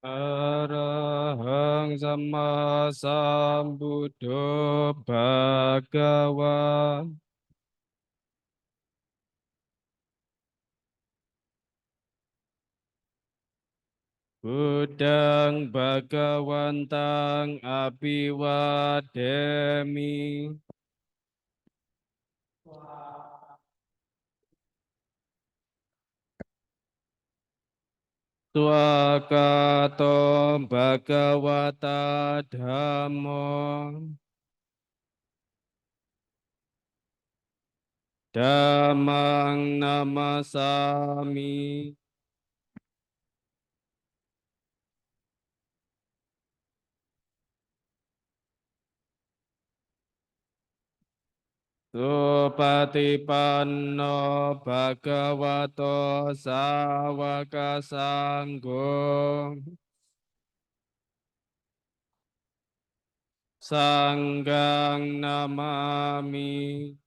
Arahang Sama Sambuddho Bhagawa. Budang Bhagawantang Abhiwademi. Swakato Bhagawata Dhammo. Dhammang namasami. Supatipanno bhagavato sawaka sanggo. Sanggang namami.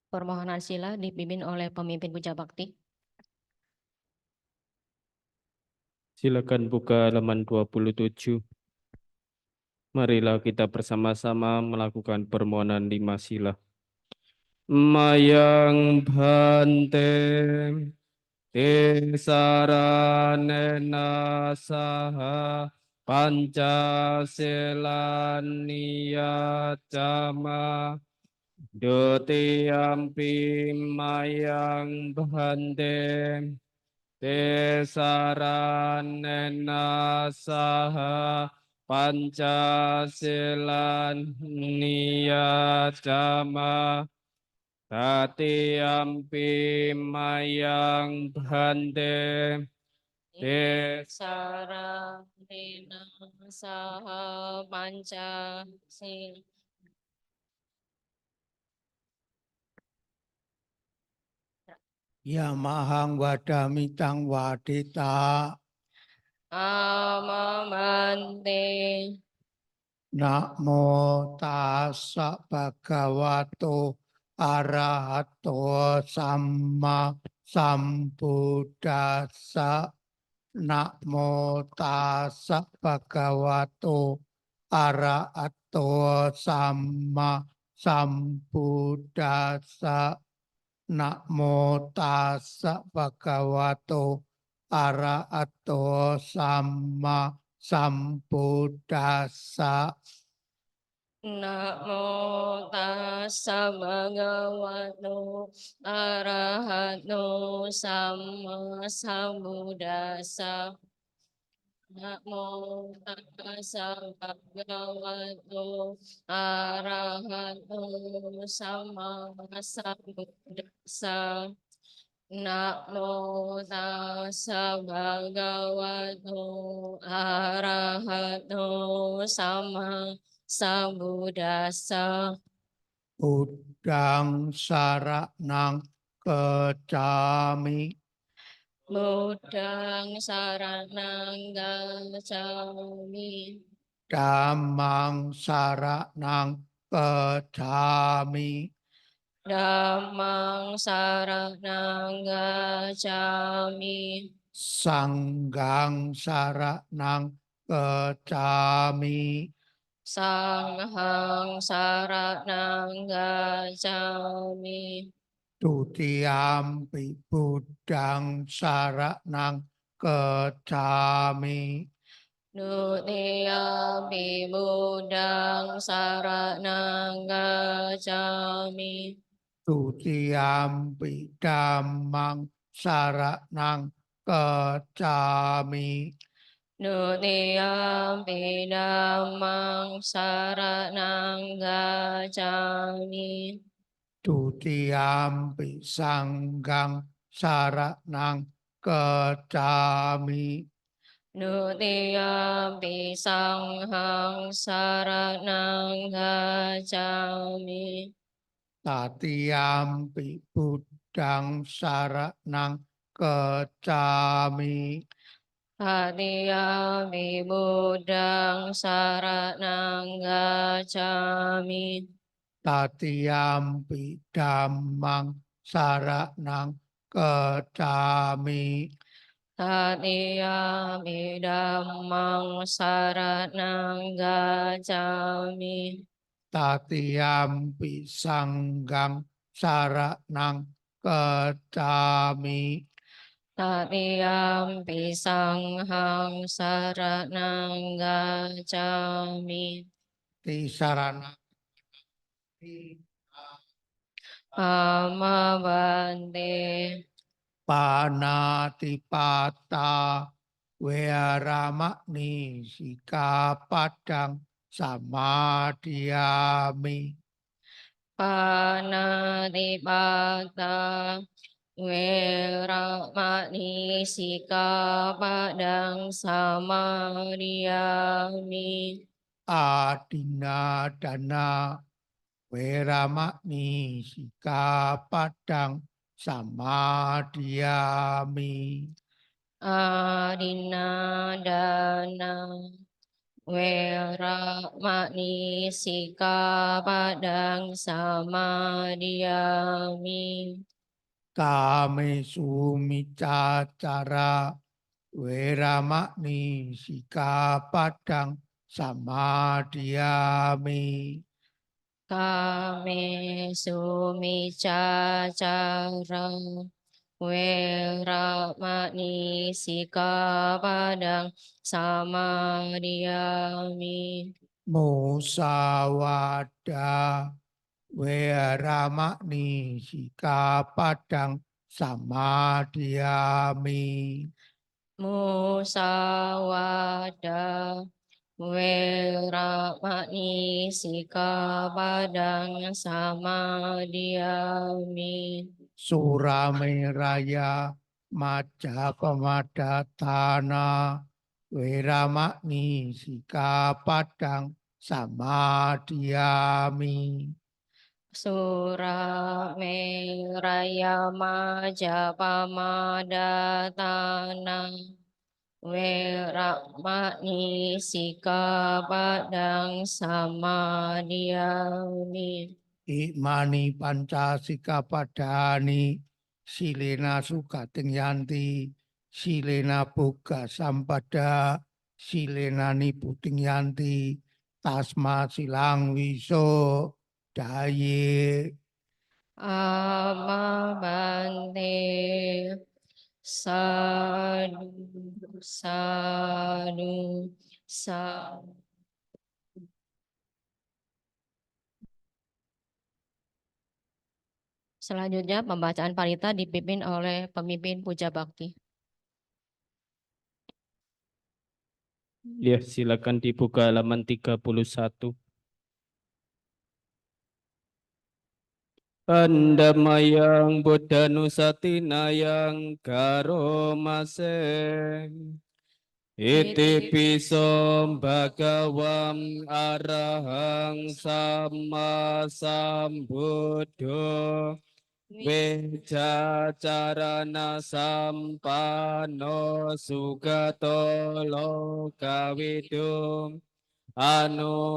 Permohonan sila dipimpin oleh pemimpin puja bakti. Silakan buka halaman 27. Marilah kita bersama-sama melakukan permohonan 5 sila. Mayang bhante tisaranena saha Pancasilaniyacama dutiyampi mayang bhante tisaranena saha Pancasilaniyacama Tatiyampi mayang bhante Saranena saha Pancasila. Yamahang wadamitang wadita. Amamante. Namo tassa bhagavato arahato samma sambuddhassa. Namo tassa bhagavato arahato samma sambuddhassa. Namo tassa bhagavato arahato samma sambuddhassa. Namo tassa bhagavato arahato samma sambuddhassa. Namo tassa bhagavato arahato samma sambuddhassa. Namo tassa bhagavato arahato samma sambuddhassa. Buddhang saranang gacchami. Buddhang saranang gacchami. Dhammang saranang gacchami. Dhammang saranang gacchami. Sanghang saranang gacchami. Sanghang saranang gacchami. Tutiyampi buddhang saranang gacchami. Dutiyampi buddhang saranang gacchami. Tutiyampi dhammang saranang gacchami. Dutiyampi dhammang saranang gacchami. Tutiyampi sanggang saranang gacchami. Dutiyampi sanghang saranang gacchami. Tatiyampi buddhang saranang gacchami. Tatiyampi buddhang saranang gacchami. Tatiyampi dhammang saranang gacchami. Tatiyampi dhammang saranang gacchami. Tatiyampi sanggang saranang gacchami. Tatiyampi sanghang saranang gacchami. Tisarana Amabante. panatipata wearamani sikapadang samadhiyami. Panatipata Weramani Sikapadang Samadhiyami. Adinadana weramani sikapadang samadhiyami. Adinadana Weramani Sikapadang Samadhiyami. Kame sumicacara weramani sikapadang samadhiyami. Kame sumicacara Weramani Sikapadang Samadhiyami. Musawada weramani sikapadang samadhiyami. Musawada Weramani Sikapadang Samadhiyami. Surameraya Majapamadatana weramani sikapadang samadhiyami. Surameraya Majapamadhatana Weramani Sikapadang Samadhiyami. Imani pancasika padani silena sukating yanti silena boga sampada silena niputing yanti tasma silang wiso daye. Amabante Sadu Sadu Sadu. Selanjutnya pembacaan parita dipimpin oleh pemimpin puja bakti. Ya, silakan dibuka halaman 31. Andamayang Buddhanusatinayang Karomaseng Iti pisom bhagawam arahang sama sambuddho Wejacarana sampano sugato lokawidum Anutaro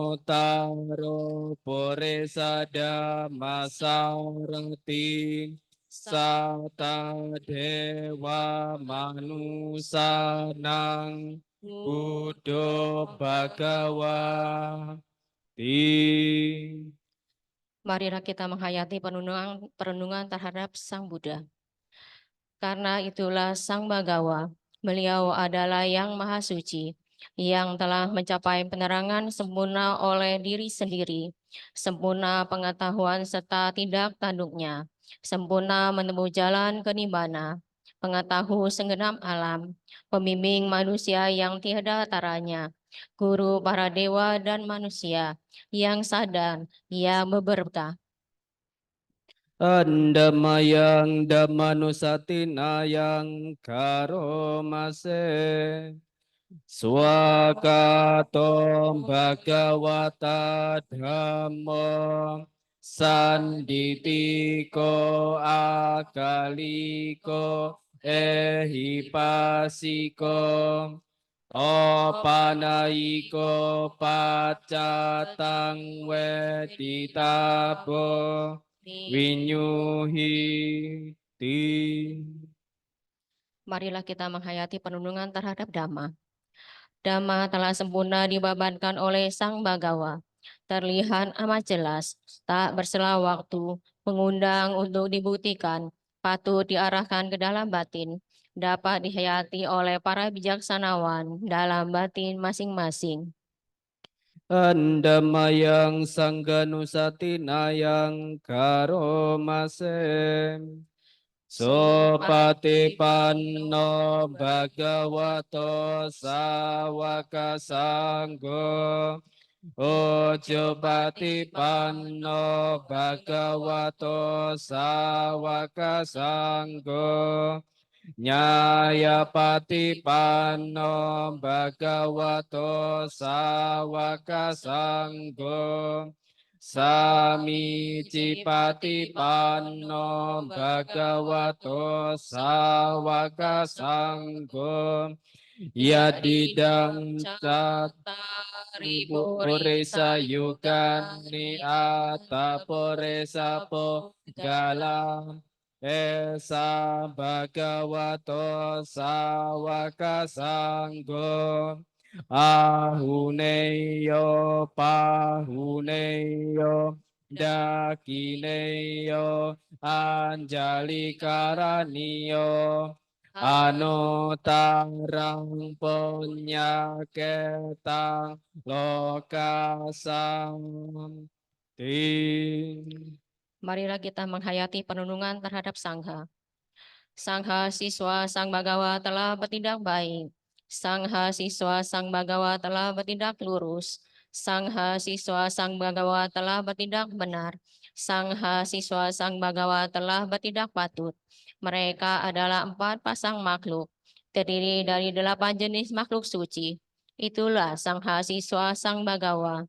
Poresada Masarati Sata Dewa Manusanang Buddho Bhagawati. Marilah kita menghayati perenungan terhadap Sang Buddha. Karena itulah Sang Bhagawa, beliau adalah yang maha suci, yang telah mencapai penerangan sempurna oleh diri sendiri, sempurna pengetahuan serta tindak tanduknya, sempurna menempuh jalan ke nibbana, pengetahu segenap alam, pembimbing manusia yang tiada taranya, guru para dewa dan manusia, yang sadar, yang berberkah. Andamayang Dhammanusatinayang Karomase Swakato Bhagavata Dhammo Sanditiko Akaliko Ehipasiko Opanaiko Pacatang Weditabo Winyuhiti. Marilah kita menghayati penunungan terhadap Dhamma. Dhamma telah sempurna dibabankan oleh Sang Bagawa. Terlihat amat jelas, tak bersela waktu, mengundang untuk dibuktikan, patut diarahkan ke dalam batin, dapat dihayati oleh para bijaksanawan dalam batin masing-masing. Andamayang Sangganusatinayang Karomase Sopatipanno Bhagavato Sawaka Sanggo Ojo Patipanno Bhagavato Sawaka Sanggo Nyaya Patipanno Bhagavato Sawaka Sanggo Samici Patipanno Bhagavato Sawaka Sanggo Yadidang Cattari Purisa Yugani Atta Purisa Galam Esa Bhagavato Sawaka Sanggo Ahuneyo Pahuneyo Dakineyo Anjali Karaniyo Anutarang Punyaketang Lokasam Marilah kita menghayati penunungan terhadap Sangha. Sangha siswa Sang Bagawa telah bertindak baik. Sangha siswa Sang Bagawa telah bertindak lurus. Sangha siswa Sang Bagawa telah bertindak benar. Sangha siswa Sang Bagawa telah bertindak patut. Mereka adalah 4 pasang makhluk, terdiri dari 8 jenis makhluk suci. Itulah Sangha siswa Sang Bagawa.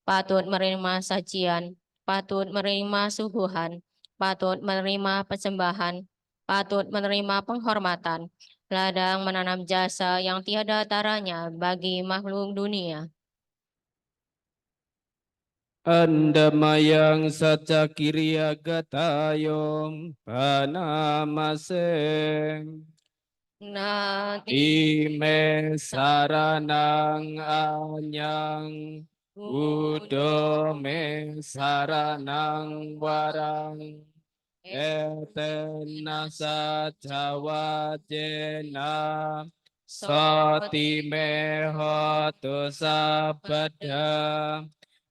Patut menerima sajian, patut menerima suguhan, patut menerima persembahan, patut menerima penghormatan, ladang menanam jasa yang tiada taranya bagi makhluk dunia. Andamayang Saca Kiriya Gatayong Panamaseng Nati Ime Saranang Anyang Udome Saranang Warang Etena Sajawajena Soti Mehotu Sabada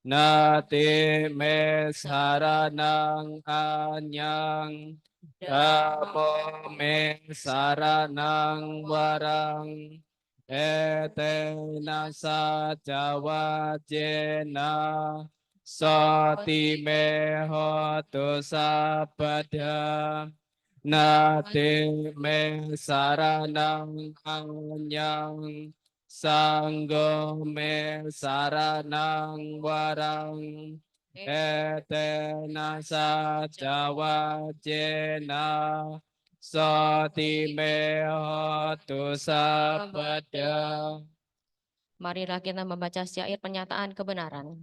Nati Me Saranang Anyang Damo Me Saranang Warang Etena Sajawajena Soti Mehotu Sabada Nati Me Saranang Anyang Sanggo Me Saranang Warang Etena Sajawajena Soti Mehotu Sabada. Marilah kita membaca syair pernyataan kebenaran.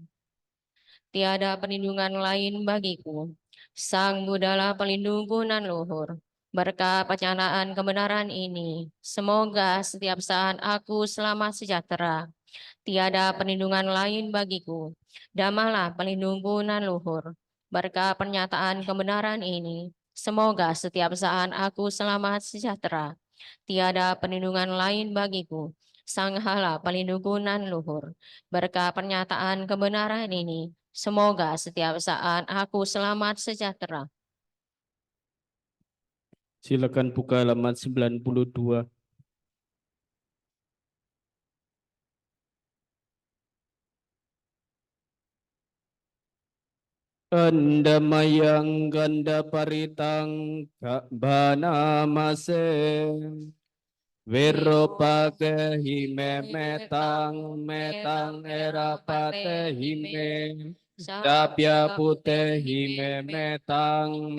Tiada perlindungan lain bagiku. Sang Buddhalah pelindungku nan luhur. Berkat penyertaan kebenaran ini, semoga setiap saat aku selamat sejahtera. Tiada perlindungan lain bagiku. Dhammalah pelindungku nan luhur. Berkat pernyataan kebenaran ini, semoga setiap saat aku selamat sejahtera. Tiada perlindungan lain bagiku. Sanghalah pelindungku nan luhur. Berkat pernyataan kebenaran ini, semoga setiap saat aku selamat sejahtera. Silakan buka halaman 92. Andamayang ganda paritang bana mase Virupaga hime metang erapate hime Dabya pute hime metang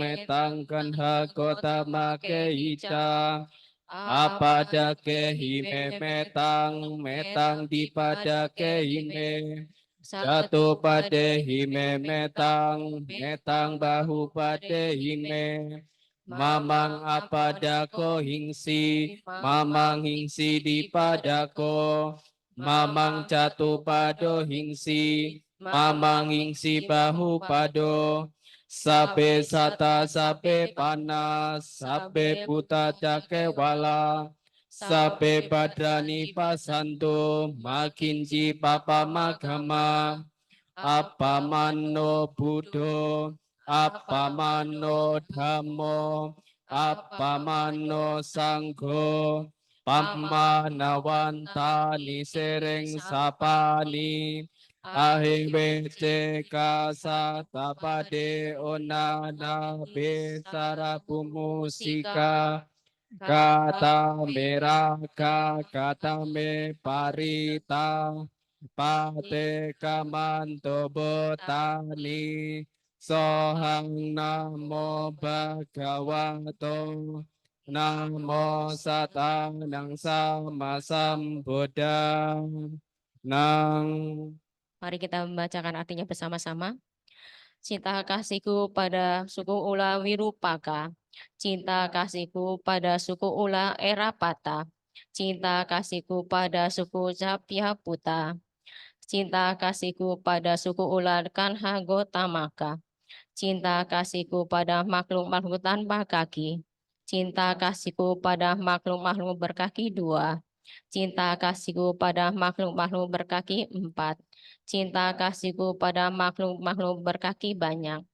kanha kota make ita Apadake hime metang dipadake hime Jatuh pade hime metang bahu pade hime Mamang apadako hingsi Mamang hingsi dipadako Mamang jatuh pado hingsi Mamang hingsi bahu pado Sabe sata sabe panas Sabe buta jake wala Sabe badrani pasanto makinci papa magama apamano buddho apamano dhammo apamano sangho pamanawantani sereng sapani ahiwece kasatapade onana besara pumusika kata meraka kata me parita pate kamanto botani sohang namo bhagavato namo satanang sama sambuddha nang. Mari kita membacakan artinya bersama-sama. Cinta kasihku pada suku Ula Wirupaka, cinta kasihku pada suku Ula Erapata, cinta kasihku pada suku Japyaputa, cinta kasihku pada suku Ula Kanha Gotamaka, cinta kasihku pada makhluk-makhluk tanpa kaki, cinta kasihku pada makhluk-makhluk berkaki dua, cinta kasihku pada makhluk-makhluk berkaki empat, cinta kasihku pada makhluk-makhluk berkaki banyak.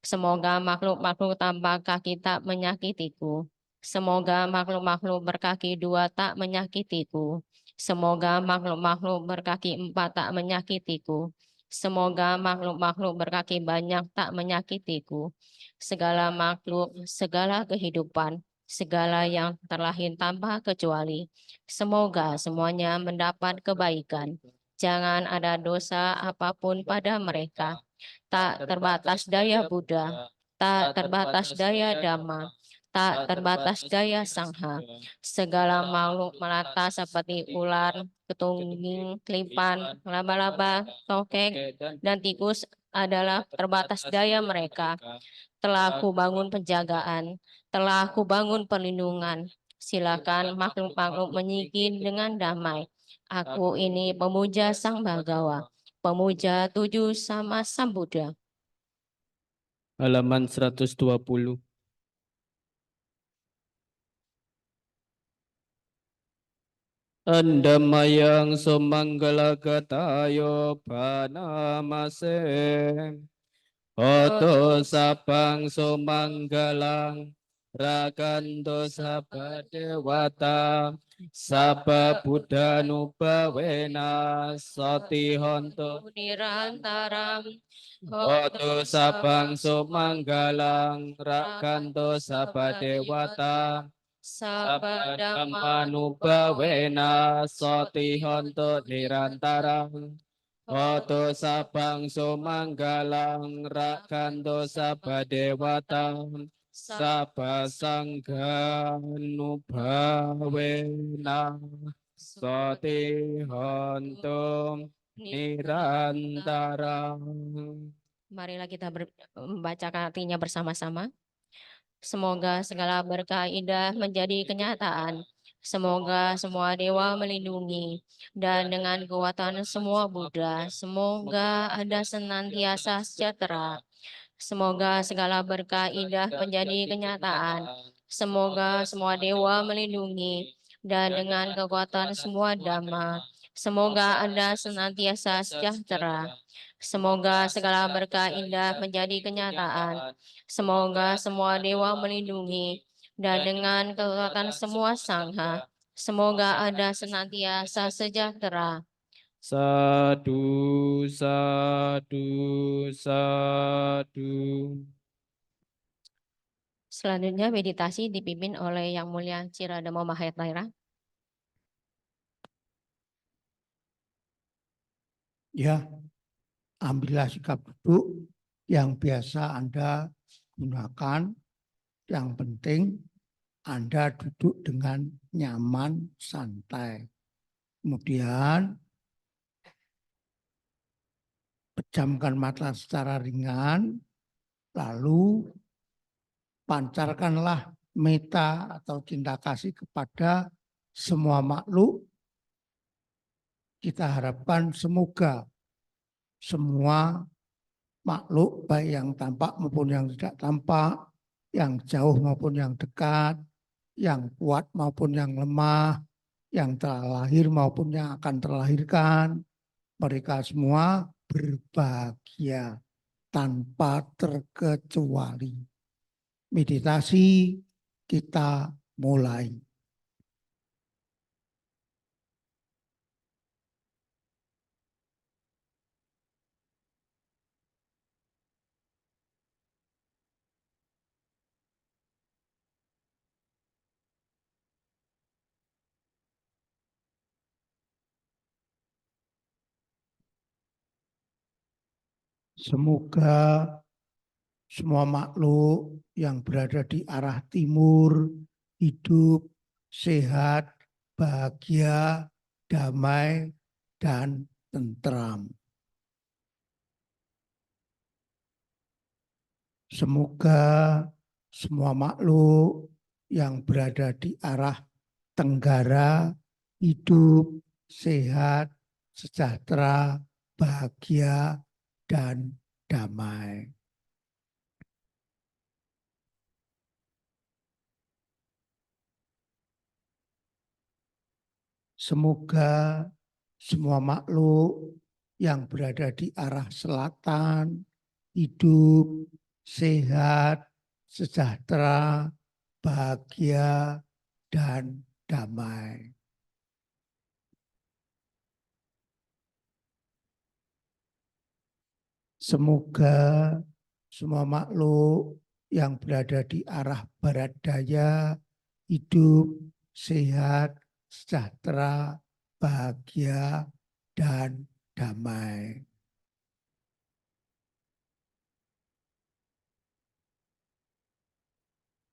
Semoga makhluk-makhluk tanpa kaki tak menyakitiku. Semoga makhluk-makhluk berkaki dua tak menyakitiku. Semoga makhluk-makhluk berkaki empat tak menyakitiku. Semoga makhluk-makhluk berkaki banyak tak menyakitiku. Segala makhluk, segala kehidupan, segala yang terlahir tanpa kecuali. Semoga semuanya mendapat kebaikan. Jangan ada dosa apapun pada mereka. Tak terbatas daya Buddha, tak terbatas daya Dhamma, tak terbatas daya Sangha. Segala makhluk melata seperti ular, ketungging, kelipan, laba-laba, tokek, dan tikus adalah terbatas daya mereka. Telah aku bangun penjagaan, telah aku bangun perlindungan. Silakan makhluk-makhluk menyingkir dengan damai. Aku ini pemuja Sang Bhagawa, pemuja 7 sama Sang Buddha. Halaman 120. Andamayang sumanggala katayo panamase Oto sapang sumanggalang rakanto sapa dewata sapa buddha nupawena soti honto Nirantaram Oto sapang sumanggalang rakanto sapa dewata Sabda Sapadanupawena soti honto nirantarang Oto sabang sumanggalang rakanto sabba dewatam Sabba sangganupawena soti honto nirantarang. Marilah kita membacakan artinya bersama-sama. Semoga segala berkah indah menjadi kenyataan. Semoga semua dewa melindungi dan dengan kekuatan semua Buddha, semoga ada senantiasa sejahtera. Semoga segala berkah indah menjadi kenyataan. Semoga semua dewa melindungi dan dengan kekuatan semua Dhamma, semoga Anda senantiasa sejahtera. Semoga segala berkah indah menjadi kenyataan. Semoga semua dewa melindungi dan dengan kekuatan semua sangha, semoga Anda senantiasa sejahtera. Sadu, sadu, sadu. Selanjutnya meditasi dipimpin oleh Yang Mulia Ciradama Mahathira. Ya, ambillah sikap duduk yang biasa Anda gunakan. Yang penting Anda duduk dengan nyaman, santai. Kemudian pejamkan mata secara ringan, lalu pancarkanlah meta atau cinta kasih kepada semua makhluk. Kita harapkan semoga semua makhluk, baik yang tampak maupun yang tidak tampak, yang jauh maupun yang dekat, yang kuat maupun yang lemah, yang telah lahir maupun yang akan terlahirkan, mereka semua berbahagia tanpa terkecuali. Meditasi kita mulai. Semoga semua makhluk yang berada di arah timur hidup, sehat, bahagia, damai, dan tentram. Semoga semua makhluk yang berada di arah tenggara hidup, sehat, sejahtera, bahagia, dan damai. Semoga semua makhluk yang berada di arah selatan hidup, sehat, sejahtera, bahagia, dan damai. Semoga semua makhluk yang berada di arah barat daya hidup, sehat, sejahtera, bahagia, dan damai.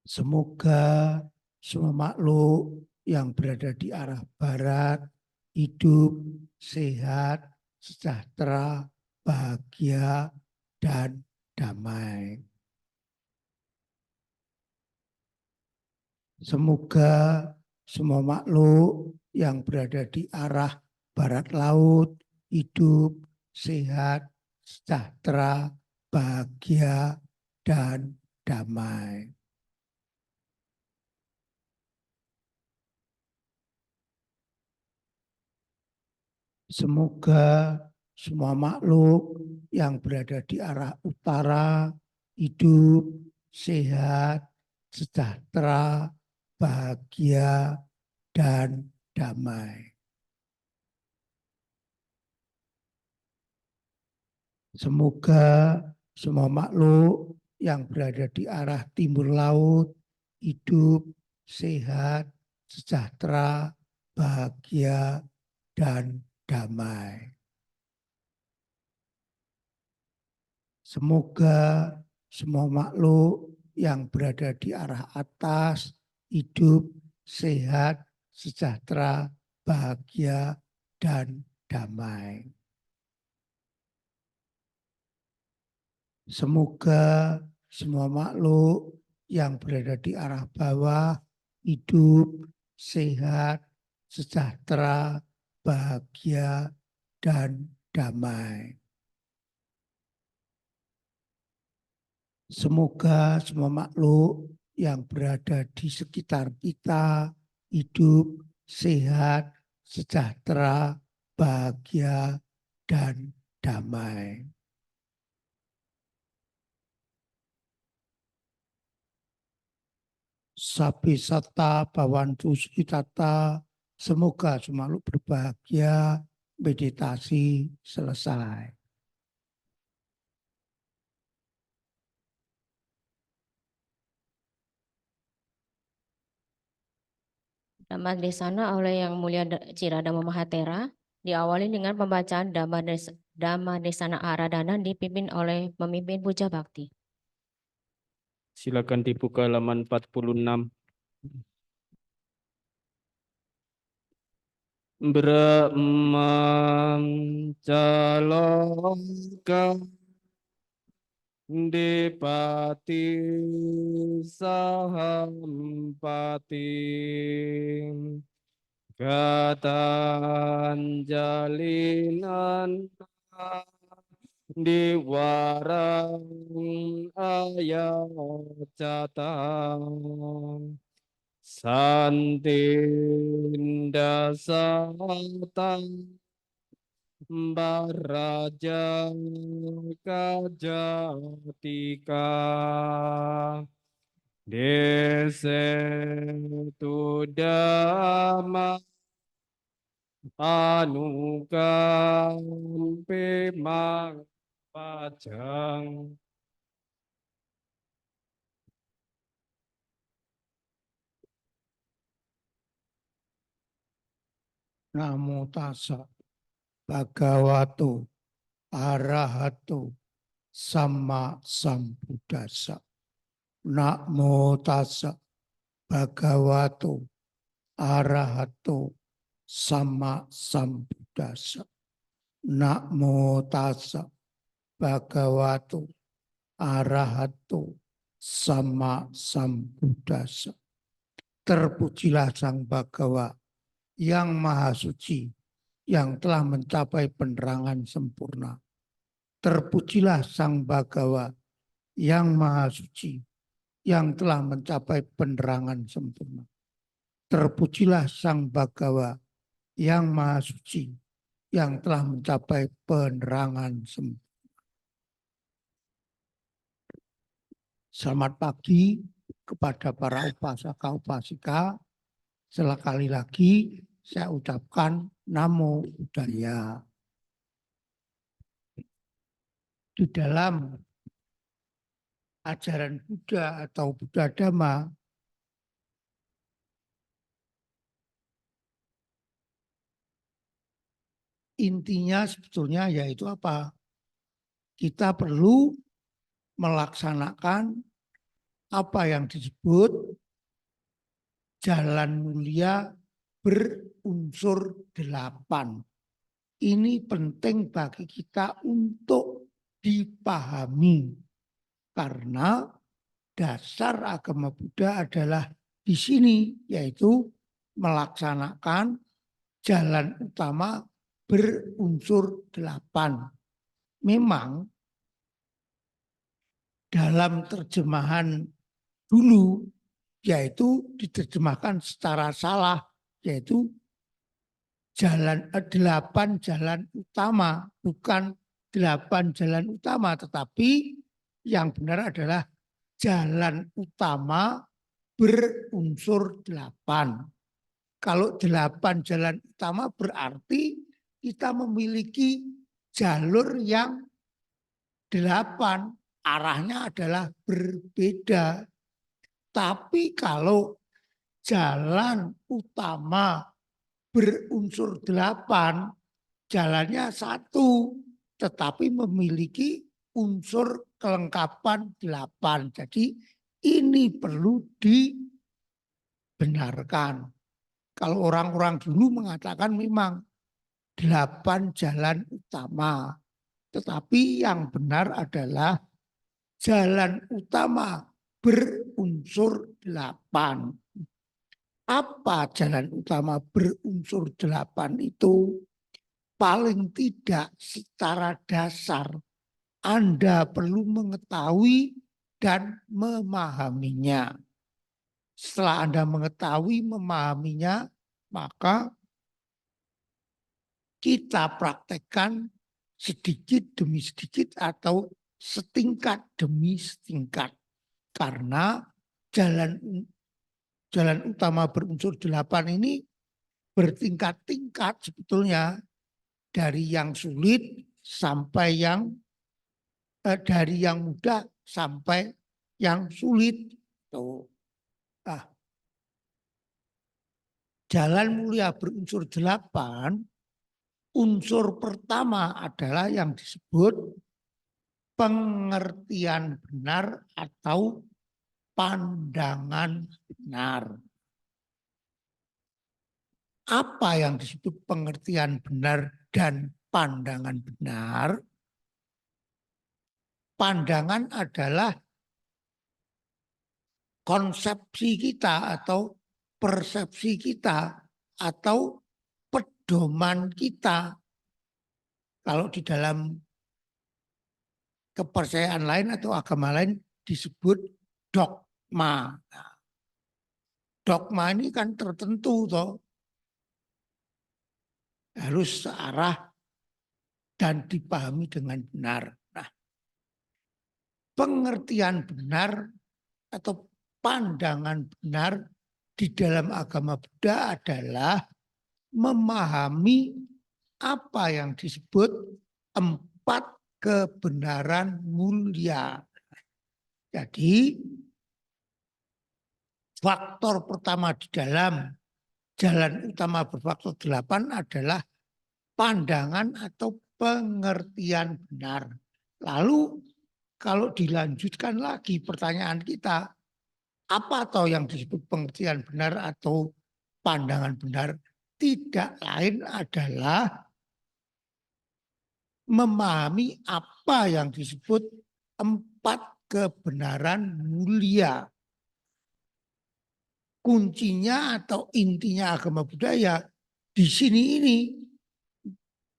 Semoga semua makhluk yang berada di arah barat hidup, sehat, sejahtera, bahagia, dan damai. Semoga semua makhluk yang berada di arah barat laut hidup, sehat, sejahtera, bahagia, dan damai. Semoga semua makhluk yang berada di arah utara hidup, sehat, sejahtera, bahagia, dan damai. Semoga semua makhluk yang berada di arah timur laut hidup, sehat, sejahtera, bahagia, dan damai. Semoga semua makhluk yang berada di arah atas hidup, sehat, sejahtera, bahagia, dan damai. Semoga semua makhluk yang berada di arah bawah hidup, sehat, sejahtera, bahagia, dan damai. Semoga semua makhluk yang berada di sekitar kita hidup, sehat, sejahtera, bahagia, dan damai. Sabi sata bawantu sukitata, semoga semua makhluk berbahagia, meditasi selesai. Dhamma Desana oleh Yang Mulia Ciradama Mahatera diawali dengan pembacaan Dhamma Desana Aradhana dipimpin oleh pemimpin Puja Bakti. Silakan dibuka halaman 46. Brahman caloka dipati sahampati katanjalinan diwarang ayacata santinda satang Baraja kajatika desetu dhamma anukampi pajang. Namo tassa bhagavato arahato sama sambuddhassa. Namo tassa bhagavato arahato sama sambuddhassa. Namo tassa bhagavato arahato sama sambuddhassa. Terpujilah Sang Bhagawa yang Maha Suci, yang telah mencapai penerangan sempurna. Terpujilah Sang Bhagawa yang Maha Suci, yang telah mencapai penerangan sempurna. Terpujilah Sang Bhagawa yang Maha Suci, yang telah mencapai penerangan sempurna. Selamat pagi kepada para upasaka-upasika. Sekali lagi saya ucapkan Namo Buddhaya. Di dalam ajaran Buddha atau Buddha Dhamma, intinya sebetulnya yaitu apa? Kita perlu melaksanakan apa yang disebut jalan mulia berunsur 8. Ini penting bagi kita untuk dipahami. Karena dasar agama Buddha adalah di sini, yaitu melaksanakan jalan utama berunsur 8. Memang dalam terjemahan dulu, yaitu diterjemahkan secara salah, yaitu 8 jalan utama, bukan 8 jalan utama, tetapi yang benar adalah jalan utama berunsur 8. Kalau 8 jalan utama berarti kita memiliki jalur yang 8, arahnya adalah berbeda. Tapi kalau jalan utama berunsur 8, jalannya satu, tetapi memiliki unsur kelengkapan 8. Jadi ini perlu dibenarkan. Kalau orang-orang dulu mengatakan memang 8 jalan utama. Tetapi yang benar adalah jalan utama berunsur 8. Apa jalan utama berunsur 8 itu? Paling tidak secara dasar Anda perlu mengetahui dan memahaminya. Setelah Anda mengetahui, memahaminya, maka kita praktekkan sedikit demi sedikit atau setingkat demi setingkat. Karena jalan utama berunsur 8 ini bertingkat-tingkat sebetulnya. dari yang sulit sampai dari yang mudah sampai yang sulit. Tuh. Nah, jalan mulia berunsur 8. Unsur pertama adalah yang disebut pengertian benar atau pandangan benar. Apa yang disebut pengertian benar dan pandangan benar? Pandangan adalah konsepsi kita atau persepsi kita atau pedoman kita. Kalau di dalam kepercayaan lain atau agama lain disebut dogma. Nah, dogma ini kan tertentu toh. Harus searah dan dipahami dengan benar. Nah, pengertian benar atau pandangan benar di dalam agama Buddha adalah memahami apa yang disebut 4 kebenaran mulia. Jadi faktor pertama di dalam jalan utama berfaktor 8 adalah pandangan atau pengertian benar. Lalu kalau dilanjutkan lagi pertanyaan kita, apa atau yang disebut pengertian benar atau pandangan benar? Tidak lain adalah memahami apa yang disebut 4 kebenaran mulia. Kuncinya atau intinya agama Buddha ya di sini ini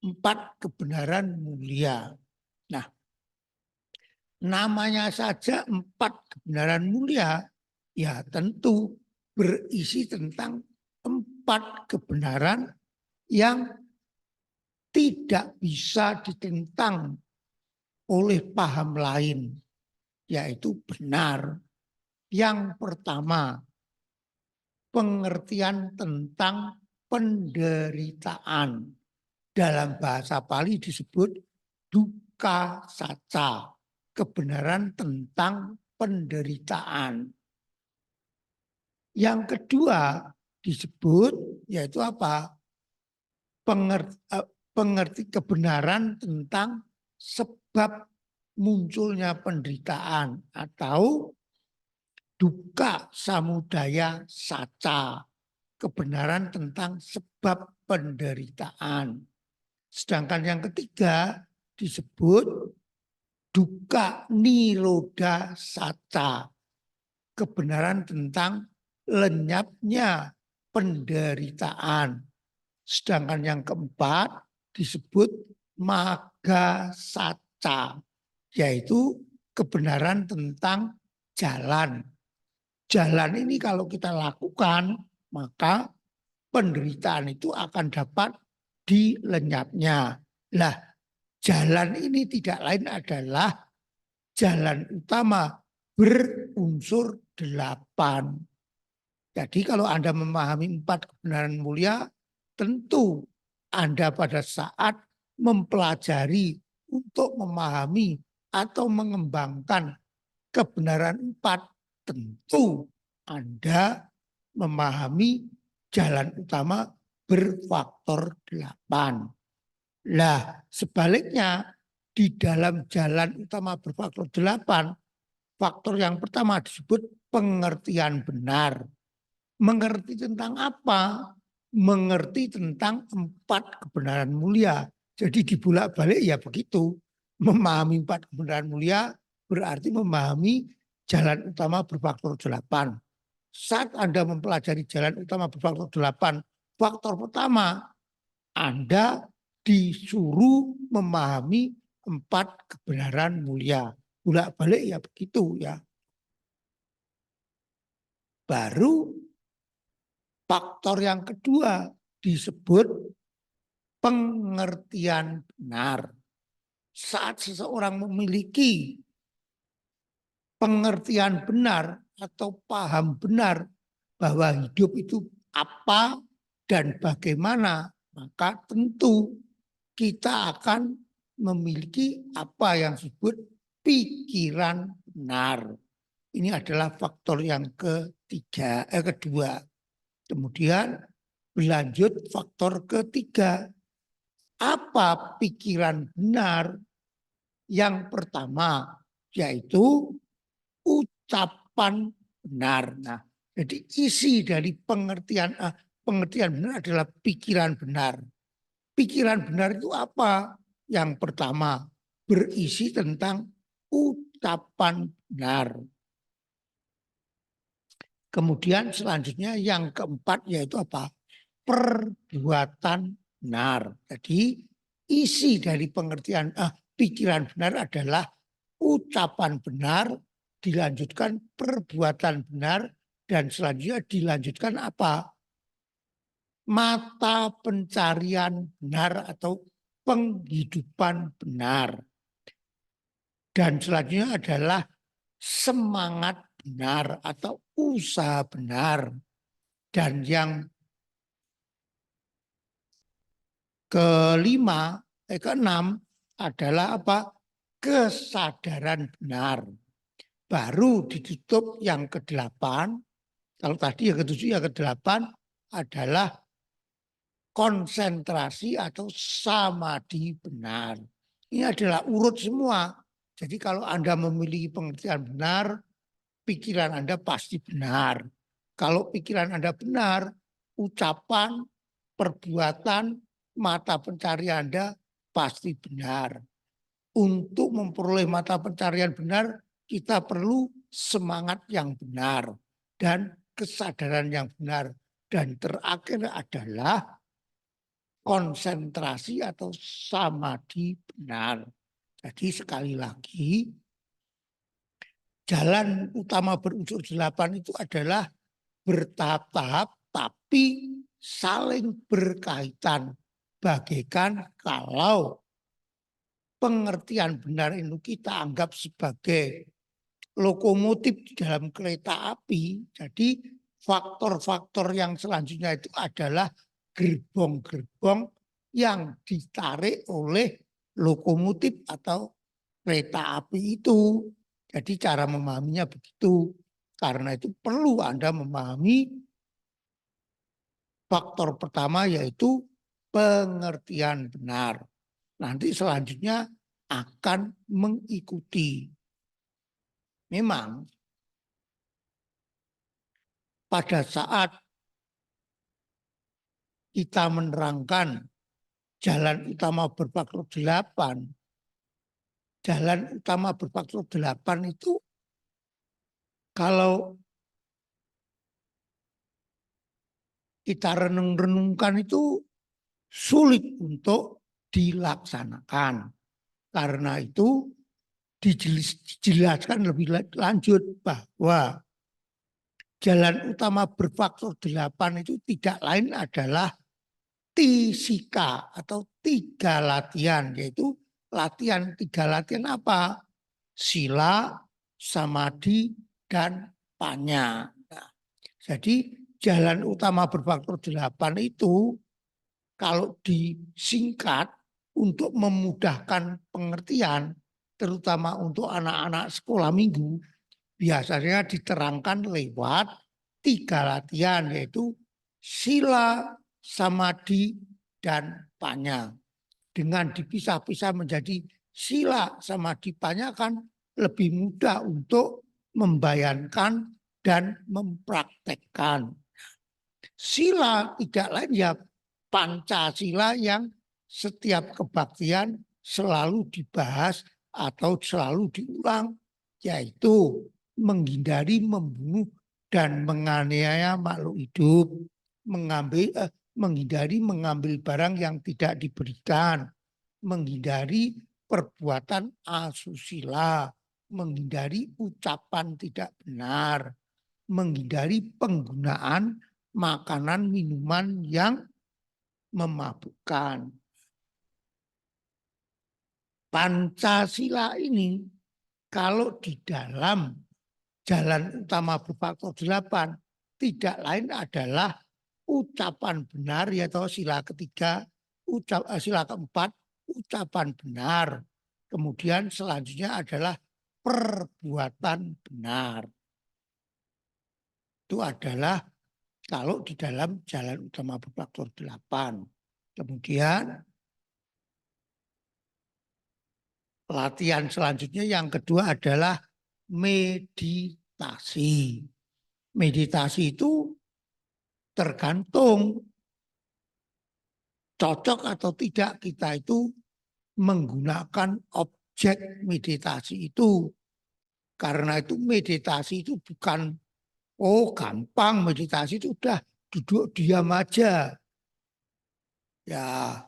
4 kebenaran mulia. Nah, namanya saja 4 kebenaran mulia, ya tentu berisi tentang 4 kebenaran yang tidak bisa ditentang oleh paham lain, yaitu benar. Yang pertama, pengertian tentang penderitaan. Dalam bahasa Pali disebut dukkha sacca, kebenaran tentang penderitaan. Yang kedua disebut yaitu apa? Pengerti kebenaran tentang sebab munculnya penderitaan atau dukkha samudaya sacca, kebenaran tentang sebab penderitaan. Sedangkan yang ketiga disebut dukkha nirodha sacca, kebenaran tentang lenyapnya penderitaan. Sedangkan yang keempat disebut magga sacca, yaitu kebenaran tentang jalan. Jalan ini kalau kita lakukan, maka penderitaan itu akan dapat dilenyapnya. Lah, jalan ini tidak lain adalah jalan utama berunsur 8. Jadi kalau Anda memahami 4 kebenaran mulia, tentu Anda pada saat mempelajari untuk memahami atau mengembangkan kebenaran 4, tentu Anda memahami jalan utama berfaktor 8. Lah, sebaliknya di dalam jalan utama berfaktor 8, faktor yang pertama disebut pengertian benar. Mengerti tentang apa? Mengerti tentang 4 kebenaran mulia. Jadi dibolak-balik ya begitu. Memahami 4 kebenaran mulia berarti memahami jalan utama berfaktor 8. Saat Anda mempelajari jalan utama berfaktor 8, faktor pertama, Anda disuruh memahami 4 kebenaran mulia. Bolak-balik ya begitu ya. Baru faktor yang kedua disebut pengertian benar. Saat seseorang memiliki pengertian benar atau paham benar bahwa hidup itu apa dan bagaimana, maka tentu kita akan memiliki apa yang disebut pikiran benar. Ini adalah faktor yang kedua. Kemudian berlanjut faktor ketiga. Apa pikiran benar? Yang pertama yaitu ucapan benar. Nah, jadi isi dari pengertian benar adalah pikiran benar. Pikiran benar itu apa? Yang pertama, berisi tentang ucapan benar. Kemudian selanjutnya yang keempat yaitu apa? Perbuatan benar. Jadi isi dari pengertian pikiran benar adalah ucapan benar, dilanjutkan perbuatan benar, dan selanjutnya dilanjutkan apa? Mata pencarian benar atau penghidupan benar. Dan selanjutnya adalah semangat benar atau usaha benar. Dan yang keenam adalah apa? Kesadaran benar. Baru ditutup yang ke-8. Kalau tadi yang ke-7, yang ke-8 adalah konsentrasi atau samadhi benar. Ini adalah urut semua. Jadi kalau Anda memiliki pengertian benar, pikiran Anda pasti benar. Kalau pikiran Anda benar, ucapan, perbuatan, mata pencarian Anda pasti benar. Untuk memperoleh mata pencarian benar, kita perlu semangat yang benar dan kesadaran yang benar. Dan terakhir adalah konsentrasi atau samadhi benar. Jadi sekali lagi, jalan utama berunsur 8 itu adalah bertahap-tahap tapi saling berkaitan. Bagaikan kalau pengertian benar itu kita anggap sebagai lokomotif di dalam kereta api. Jadi faktor-faktor yang selanjutnya itu adalah gerbong-gerbong yang ditarik oleh lokomotif atau kereta api itu. Jadi cara memahaminya begitu. Karena itu perlu Anda memahami faktor pertama yaitu pengertian benar. Nanti selanjutnya akan mengikuti. Memang pada saat kita menerangkan jalan utama berfaktor 8, jalan utama berfaktor 8 itu kalau kita renung-renungkan itu sulit untuk dilaksanakan. Karena itu dijelaskan lebih lanjut bahwa jalan utama berfaktor 8 itu tidak lain adalah tisika atau 3 latihan, yaitu latihan 3 latihan apa? Sila, samadhi, dan panya. Nah, jadi jalan utama berfaktor 8 itu kalau disingkat untuk memudahkan pengertian, terutama untuk anak-anak sekolah minggu, biasanya diterangkan lewat 3 latihan, yaitu sila, samadhi, dan panya. Dengan dipisah-pisah menjadi sila, samadhi, panya kan lebih mudah untuk membayangkan dan mempraktekkan. Sila tidak lain ya Pancasila yang setiap kebaktian selalu dibahas atau selalu diulang, yaitu menghindari membunuh dan menganiaya makhluk hidup, menghindari mengambil barang yang tidak diberikan, menghindari perbuatan asusila, menghindari ucapan tidak benar, menghindari penggunaan makanan minuman yang memabukkan. Pancasila ini kalau di dalam jalan utama berfaktor 8 tidak lain adalah ucapan benar, yaitu sila ketiga, sila keempat, ucapan benar. Kemudian selanjutnya adalah perbuatan benar. Itu adalah kalau di dalam jalan utama berfaktor 8. Kemudian latihan selanjutnya yang kedua adalah meditasi. Meditasi itu tergantung cocok atau tidak kita itu menggunakan objek meditasi itu. Karena itu meditasi itu bukan, oh gampang meditasi itu udah duduk diam aja. Ya,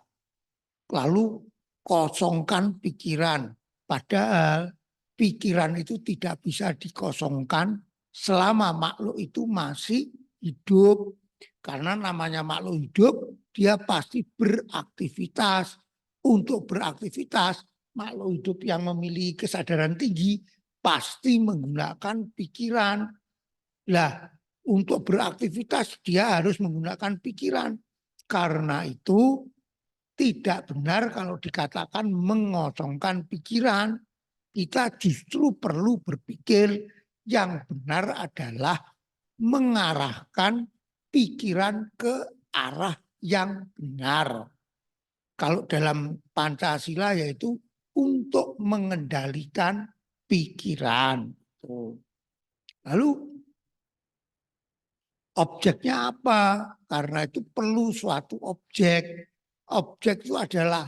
lalu kosongkan pikiran. Padahal pikiran itu tidak bisa dikosongkan selama makhluk itu masih hidup. Karena namanya makhluk hidup, dia pasti beraktivitas. Untuk beraktivitas, makhluk hidup yang memiliki kesadaran tinggi pasti menggunakan pikiran. Lah, untuk beraktivitas dia harus menggunakan pikiran. Karena itu tidak benar kalau dikatakan mengosongkan pikiran. Kita justru perlu berpikir, yang benar adalah mengarahkan pikiran ke arah yang benar. Kalau dalam Pancasila yaitu untuk mengendalikan pikiran. Lalu objeknya apa? Karena itu perlu suatu objek. Objek itu adalah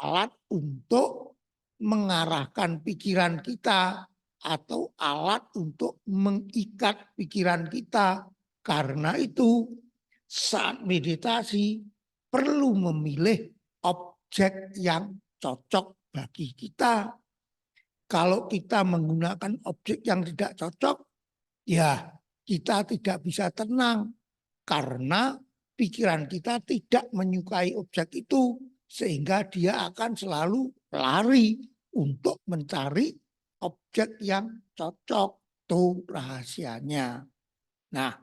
alat untuk mengarahkan pikiran kita atau alat untuk mengikat pikiran kita. Karena itu saat meditasi perlu memilih objek yang cocok bagi kita. Kalau kita menggunakan objek yang tidak cocok, ya kita tidak bisa tenang karena pikiran kita tidak menyukai objek itu sehingga dia akan selalu lari untuk mencari objek yang cocok. Itu rahasianya. Nah,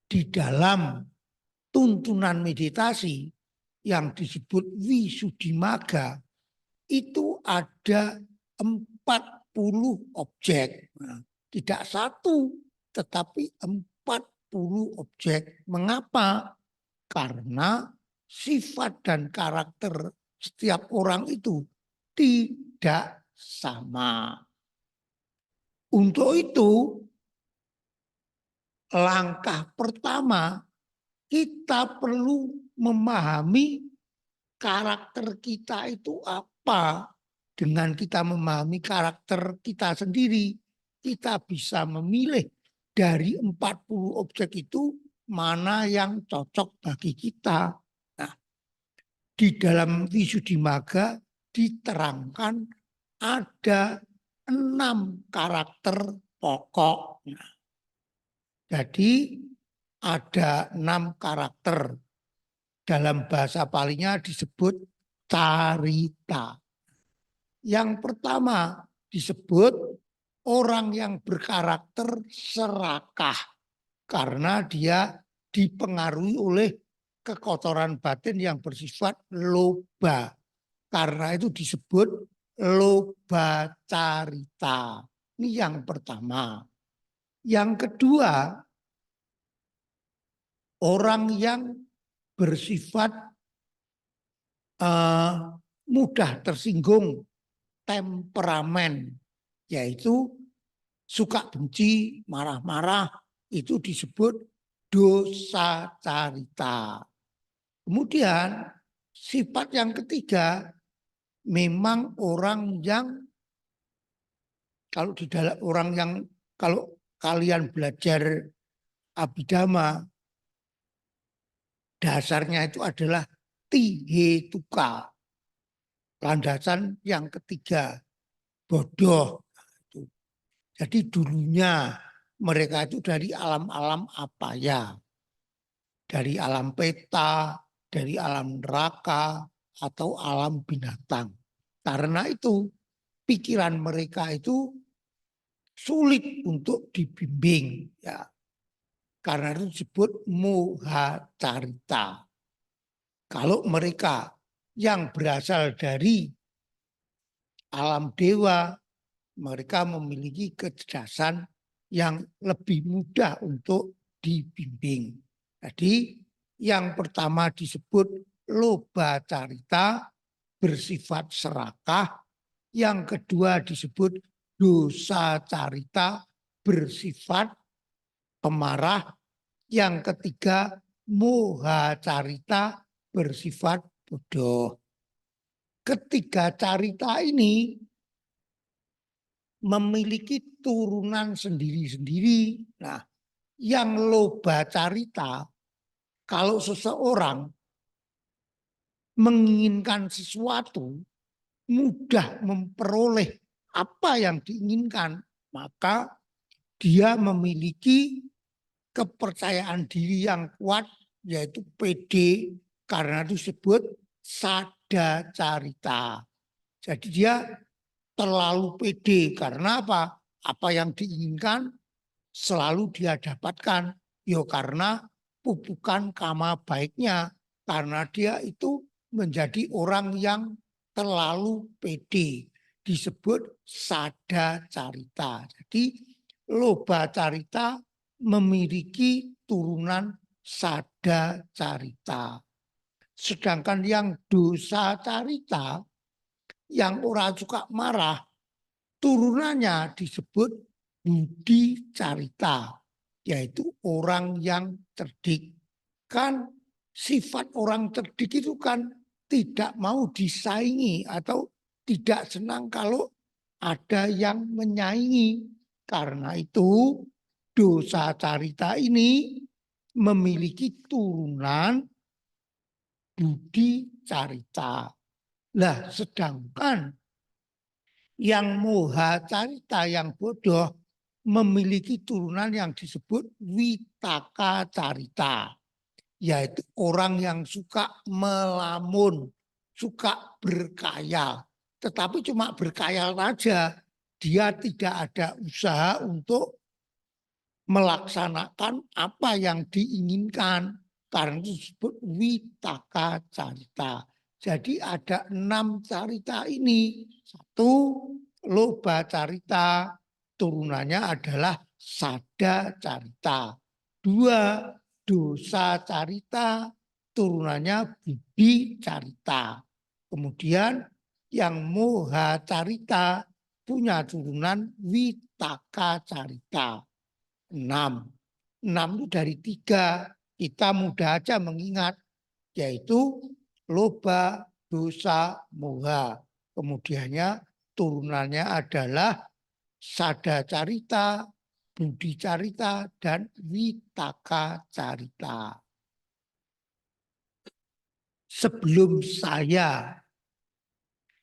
di dalam tuntunan meditasi yang disebut Wisuddhimagga itu ada 40 objek. Nah, tidak satu, tetapi 40 objek. Mengapa? Karena sifat dan karakter setiap orang itu tidak sama. Untuk itu, langkah pertama kita perlu memahami karakter kita itu apa. Dengan kita memahami karakter kita sendiri, kita bisa memilih dari 40 objek itu mana yang cocok bagi kita. Nah, di dalam Wisuddhimagga diterangkan ada 6 karakter pokok. Nah, jadi ada 6 karakter. Dalam bahasa Palinya disebut carita. Yang pertama disebut orang yang berkarakter serakah. Karena dia dipengaruhi oleh kekotoran batin yang bersifat loba. Karena itu disebut loba carita. Ini yang pertama. Yang kedua, orang yang bersifat mudah tersinggung, temperamen, yaitu suka benci, marah-marah, itu disebut dosa carita. Kemudian sifat yang ketiga, memang orang yang kalau di dalam orang yang kalau kalian belajar Abhidhamma, dasarnya itu adalah tihetuka. Landasan yang ketiga, bodoh. Jadi dulunya mereka itu dari alam-alam apa ya? Dari alam peta, dari alam neraka, atau alam binatang. Karena itu pikiran mereka itu sulit untuk dibimbing. Ya. Karena itu disebut moha carita. Kalau mereka yang berasal dari alam dewa, mereka memiliki kecerdasan yang lebih mudah untuk dibimbing. Jadi yang pertama disebut loba carita, bersifat serakah. Yang kedua disebut dosa carita, bersifat pemarah. Yang ketiga moha carita, bersifat bodoh. Ketiga carita ini memiliki turunan sendiri-sendiri. Nah, yang loba carita, kalau seseorang menginginkan sesuatu, mudah memperoleh apa yang diinginkan, maka dia memiliki kepercayaan diri yang kuat, yaitu PD, karena disebut sada carita. Jadi dia terlalu pede karena apa? Apa yang diinginkan selalu dia dapatkan. Yo karena pupukan kama baiknya, karena dia itu menjadi orang yang terlalu pede, disebut sada carita. Jadi loba carita memiliki turunan sada carita. Sedangkan yang dosa carita, yang orang suka marah, turunannya disebut budi carita, yaitu orang yang cerdik. Kan sifat orang cerdik itu kan tidak mau disaingi atau tidak senang kalau ada yang menyaingi. Karena itu dosa carita ini memiliki turunan budi carita. Lah, sedangkan yang moha carita, yang bodoh, memiliki turunan yang disebut witaka carita, yaitu orang yang suka melamun, suka berkhayal, tetapi cuma berkhayal saja, dia tidak ada usaha untuk melaksanakan apa yang diinginkan, karena itu disebut witaka carita. Jadi ada 6 carita ini. 1, loba carita, turunannya adalah sada carita. 2, dosa carita, turunannya budi carita. Kemudian yang moha carita punya turunan witaka carita. 6. 6 itu dari 3. Kita mudah aja mengingat, yaitu loba, dosa, moha. Kemudiannya turunannya adalah sada carita, budi carita, dan witaka carita. Sebelum saya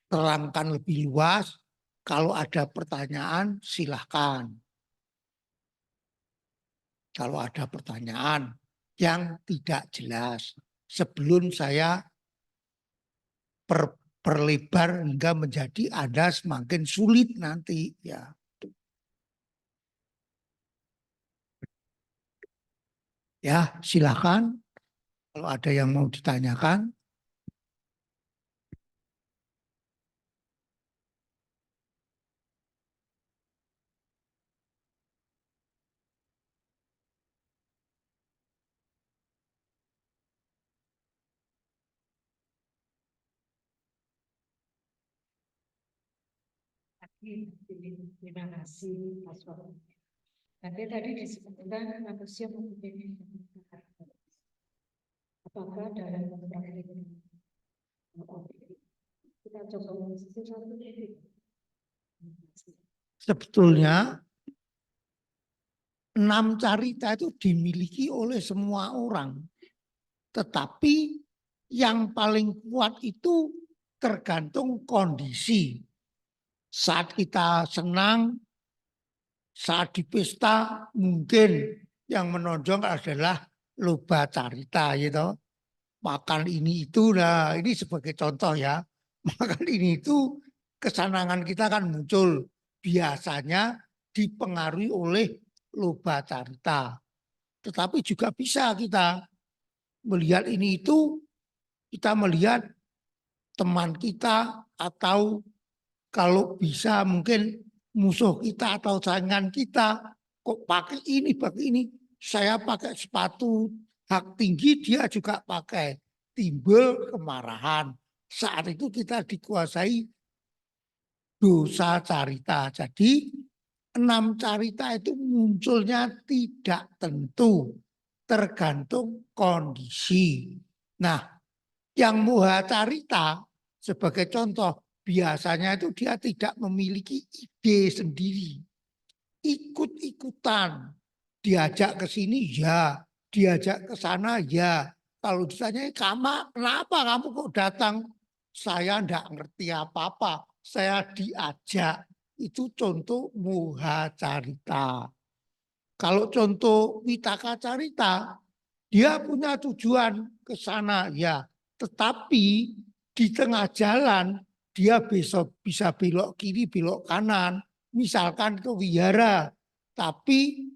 terangkan lebih luas, kalau ada pertanyaan silahkan. Kalau ada pertanyaan yang tidak jelas, sebelum saya perlebar hingga menjadi Anda semakin sulit nanti ya. Ya, silakan kalau ada yang mau ditanyakan. Terima kasih Mas Wawan. Tapi tadi disebutkan manusia mempunyai apakah dalam praktik kita coba sesuatu Sebetulnya 6 carita itu dimiliki oleh semua orang. Tetapi yang paling kuat itu tergantung kondisi. Saat kita senang, saat di pesta, mungkin yang menonjol adalah loba carita gitu. Makan ini itu, nah ini sebagai contoh ya. Makan ini itu kesenangan kita kan muncul. Biasanya dipengaruhi oleh loba carita. Tetapi juga bisa kita melihat ini itu, kita melihat teman kita atau kalau bisa mungkin musuh kita atau saingan kita, kok pakai ini, saya pakai sepatu hak tinggi, dia juga pakai, timbul kemarahan. Saat itu kita dikuasai dosa carita. Jadi 6 carita itu munculnya tidak tentu, tergantung kondisi. Nah, yang muha carita sebagai contoh, biasanya itu dia tidak memiliki ide sendiri. Ikut-ikutan. Diajak ke sini ya, diajak ke sana ya. Kalau ditanya, kenapa kamu kok datang? Saya enggak ngerti apa-apa. Saya diajak. Itu contoh muha carita. Kalau contoh Witaka carita, dia punya tujuan ke sana ya. Tetapi di tengah jalan dia besok bisa belok kiri, belok kanan. Misalkan ke wihara, tapi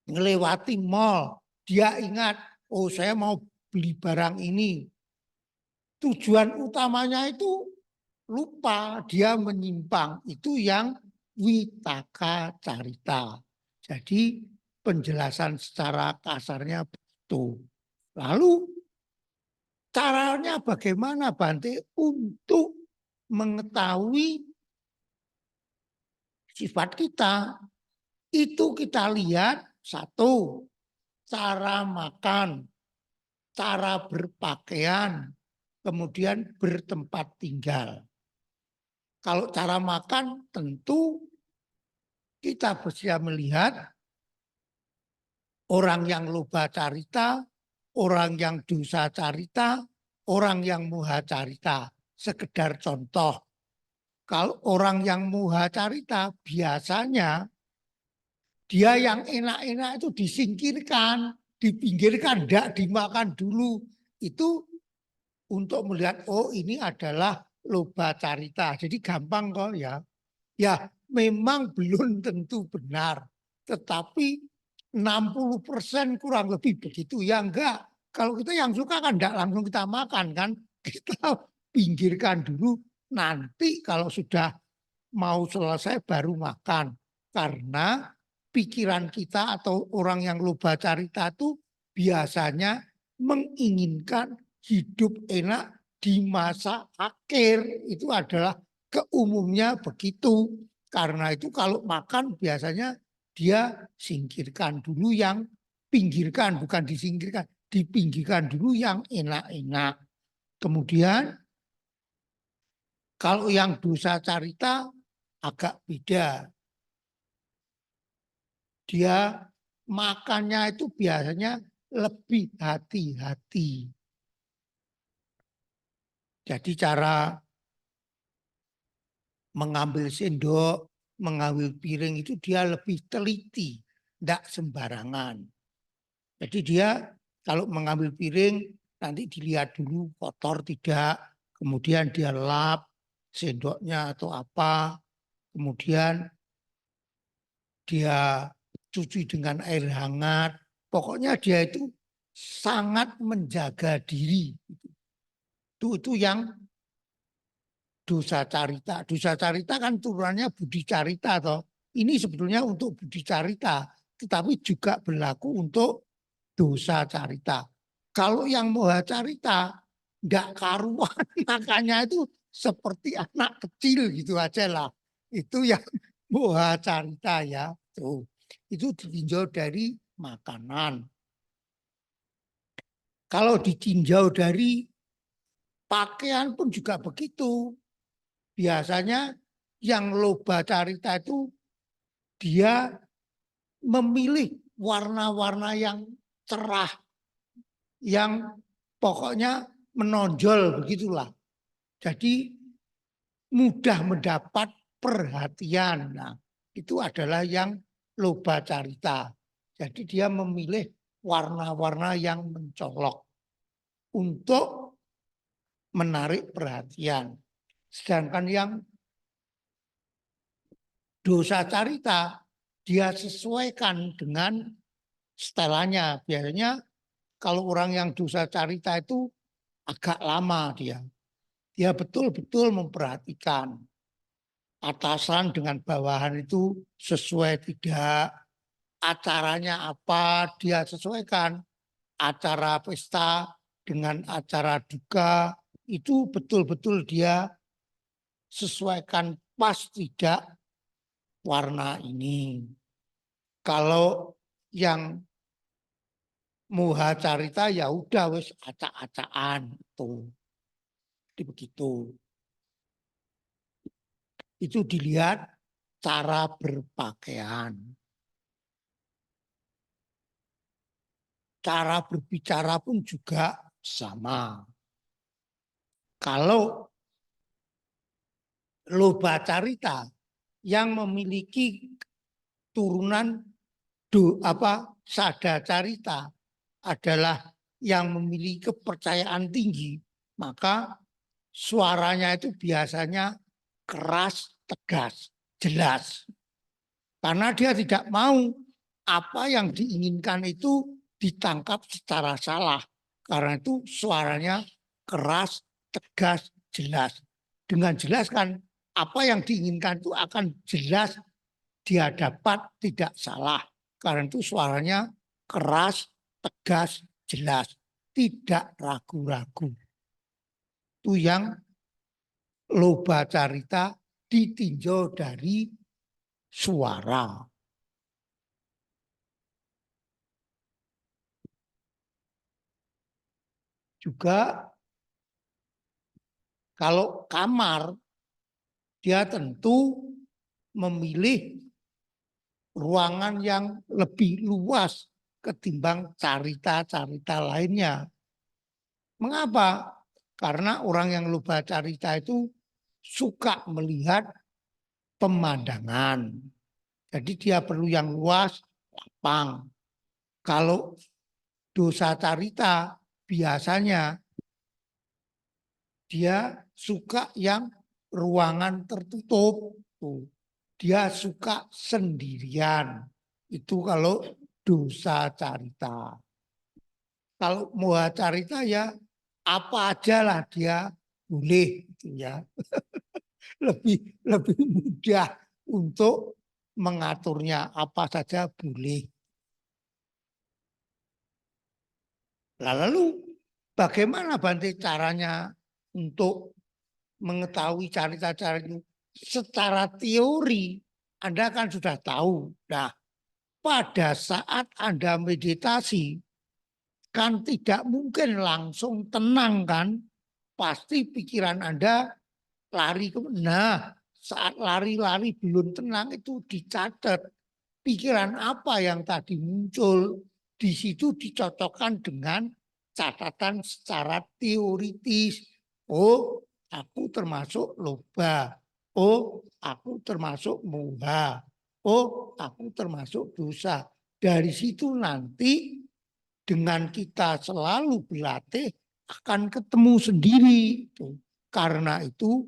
ngelewati mall. Dia ingat, oh saya mau beli barang ini. Tujuan utamanya itu lupa, dia menyimpang. Itu yang Witaka carita. Jadi penjelasan secara kasarnya begitu. Lalu caranya bagaimana Bante untuk mengetahui sifat kita? Itu kita lihat, satu, cara makan, cara berpakaian, kemudian bertempat tinggal. Kalau cara makan tentu kita bisa melihat orang yang loba carita, orang yang dosa carita, orang yang muha carita. Sekedar contoh. Kalau orang yang muha carita biasanya dia yang enak-enak itu disingkirkan, dipinggirkan, tidak dimakan dulu. Itu untuk melihat, oh ini adalah loba carita. Jadi gampang kok ya. Ya memang belum tentu benar. Tetapi 60% kurang lebih begitu. Ya enggak. Kalau kita yang suka kan enggak langsung kita makan kan. Kita pinggirkan dulu. Nanti kalau sudah mau selesai baru makan. Karena pikiran kita atau orang yang loba carita itu biasanya menginginkan hidup enak di masa akhir. Itu adalah keumumnya begitu. Karena itu kalau makan biasanya dia singkirkan dulu yang pinggirkan, bukan disingkirkan, dipinggirkan dulu yang enak-enak. Kemudian kalau yang dosa carita agak beda. Dia makannya itu biasanya lebih hati-hati. Jadi cara mengambil sendok, mengambil piring itu dia lebih teliti, tidak sembarangan. Jadi dia kalau mengambil piring nanti dilihat dulu kotor tidak, kemudian dia lap sendoknya atau apa, kemudian dia cuci dengan air hangat. Pokoknya dia itu sangat menjaga diri. Itu yang dosa carita. Dosa carita kan turunannya budi carita toh. Ini sebetulnya untuk budi carita, tetapi juga berlaku untuk dosa carita. Kalau yang moha carita enggak karuan, makanya itu seperti anak kecil gitu aja lah. Itu yang moha carita ya. Tuh. Itu ditinjau dari makanan. Kalau ditinjau dari pakaian pun juga begitu. Biasanya yang loba carita itu dia memilih warna-warna yang cerah, yang pokoknya menonjol begitulah. Jadi mudah mendapat perhatian. Nah, itu adalah yang loba carita. Jadi dia memilih warna-warna yang mencolok untuk menarik perhatian. Sedangkan yang dosa carita dia sesuaikan dengan setelannya. Biasanya kalau orang yang dosa carita itu agak lama dia. Dia betul-betul memperhatikan atasan dengan bawahan itu sesuai tidak, acaranya apa dia sesuaikan, acara pesta dengan acara duka itu betul-betul dia sesuaikan pas tidak warna ini. Kalau yang muha carita ya udah wis acak-acakan tuh. Begitu. Itu dilihat cara berpakaian. Cara berbicara pun juga sama. Kalau loba carita yang memiliki turunan sada carita adalah yang memiliki kepercayaan tinggi, maka suaranya itu biasanya keras, tegas, jelas. Karena dia tidak mau apa yang diinginkan itu ditangkap secara salah. Karena itu suaranya keras, tegas, jelas. Dengan jelas kan apa yang diinginkan itu akan jelas dia dapat, tidak salah. Karena itu suaranya keras, tegas, jelas. Tidak ragu-ragu. Itu yang loba carita ditinjau dari suara. Juga kalau kamar, dia tentu memilih ruangan yang lebih luas ketimbang carita-carita lainnya. Mengapa? Karena orang yang loba carita itu suka melihat pemandangan. Jadi dia perlu yang luas, lapang. Kalau dosa carita biasanya dia suka yang ruangan tertutup. Dia suka sendirian. Itu kalau dosa carita. Kalau moha carita ya apa aja lah dia boleh gitu ya. lebih mudah untuk mengaturnya, apa saja boleh. Lalu bagaimana Bante caranya untuk mengetahui carita-carita itu? Secara teori Anda kan sudah tahu. Nah, pada saat Anda meditasi kan tidak mungkin langsung tenang kan? Pasti pikiran Anda lari ke nah, saat lari-lari belum tenang itu dicatat. Pikiran apa yang tadi muncul di situ dicocokkan dengan catatan secara teoritis. Oh, aku termasuk loba. Oh, aku termasuk moha. Oh, aku termasuk dosa. Dari situ nanti dengan kita selalu berlatih akan ketemu sendiri. Karena itu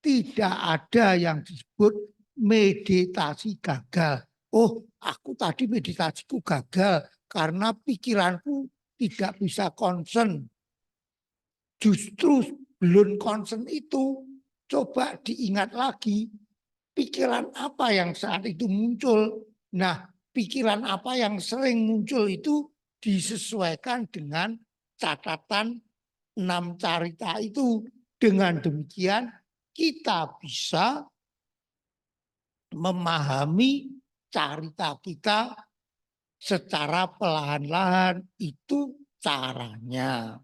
tidak ada yang disebut meditasi gagal. Oh, aku tadi meditasiku gagal karena pikiranku tidak bisa konsen. Justru belum konsen itu, coba diingat lagi, pikiran apa yang saat itu muncul. Nah, pikiran apa yang sering muncul itu disesuaikan dengan catatan 6 carita itu. Dengan demikian, kita bisa memahami carita kita secara perlahan-lahan. Itu caranya.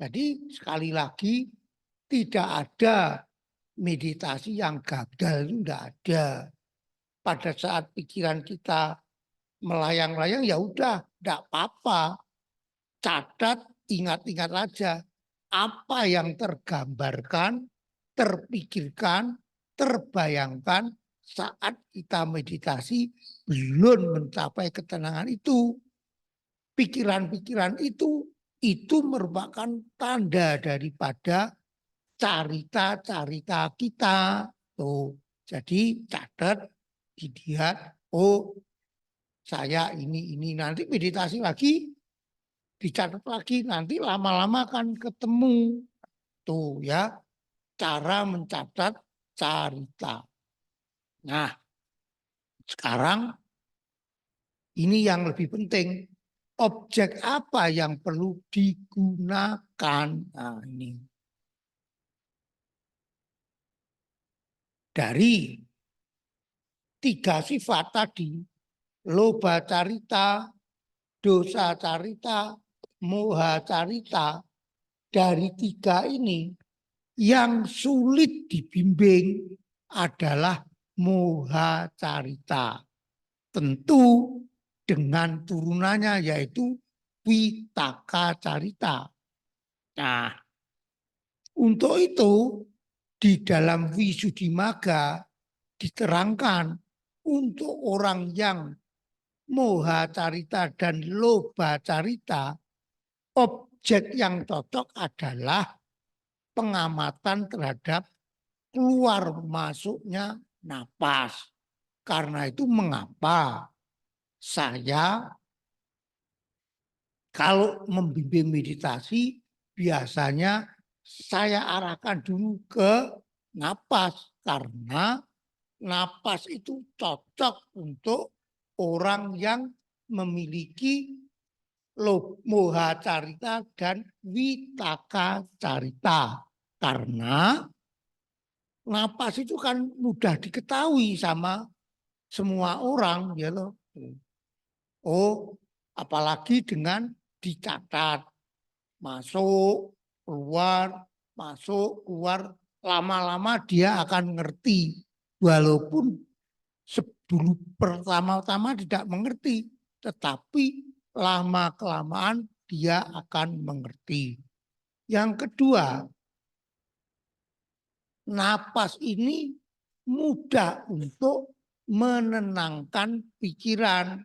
Jadi sekali lagi tidak ada meditasi yang gagal, itu tidak ada. Pada saat pikiran kita melayang-layang ya udah, tidak apa-apa. Catat, ingat-ingat aja apa yang tergambarkan, terpikirkan, terbayangkan saat kita meditasi belum mencapai ketenangan itu. Pikiran-pikiran itu merupakan tanda daripada carita-carita kita. Tuh, jadi catat, dilihat, oh saya ini nanti meditasi lagi dicatat lagi, nanti lama-lama akan ketemu. Tuh ya, cara mencatat carita. Nah, sekarang ini yang lebih penting. Objek apa yang perlu digunakan? Nah, ini. Dari 3 sifat tadi, loba carita, dosa carita, moha carita, dari 3 ini yang sulit dibimbing adalah moha carita. Tentu dengan turunannya yaitu Vitaka carita. Nah, untuk itu di dalam Wisuddhimagga diterangkan untuk orang yang moha carita dan loba carita, objek yang cocok adalah pengamatan terhadap keluar masuknya napas. Karena itu mengapa saya kalau membimbing meditasi biasanya saya arahkan dulu ke napas. Karena napas itu cocok untuk orang yang memiliki moha carita dan vitaka carita. Karena napas itu kan mudah diketahui sama semua orang, ya loh. Oh, apalagi dengan dicatat, masuk, keluar, lama-lama dia akan ngerti. Walaupun sebelum pertama-tama tidak mengerti, tetapi lama-kelamaan dia akan mengerti. Yang kedua, napas ini mudah untuk menenangkan pikiran.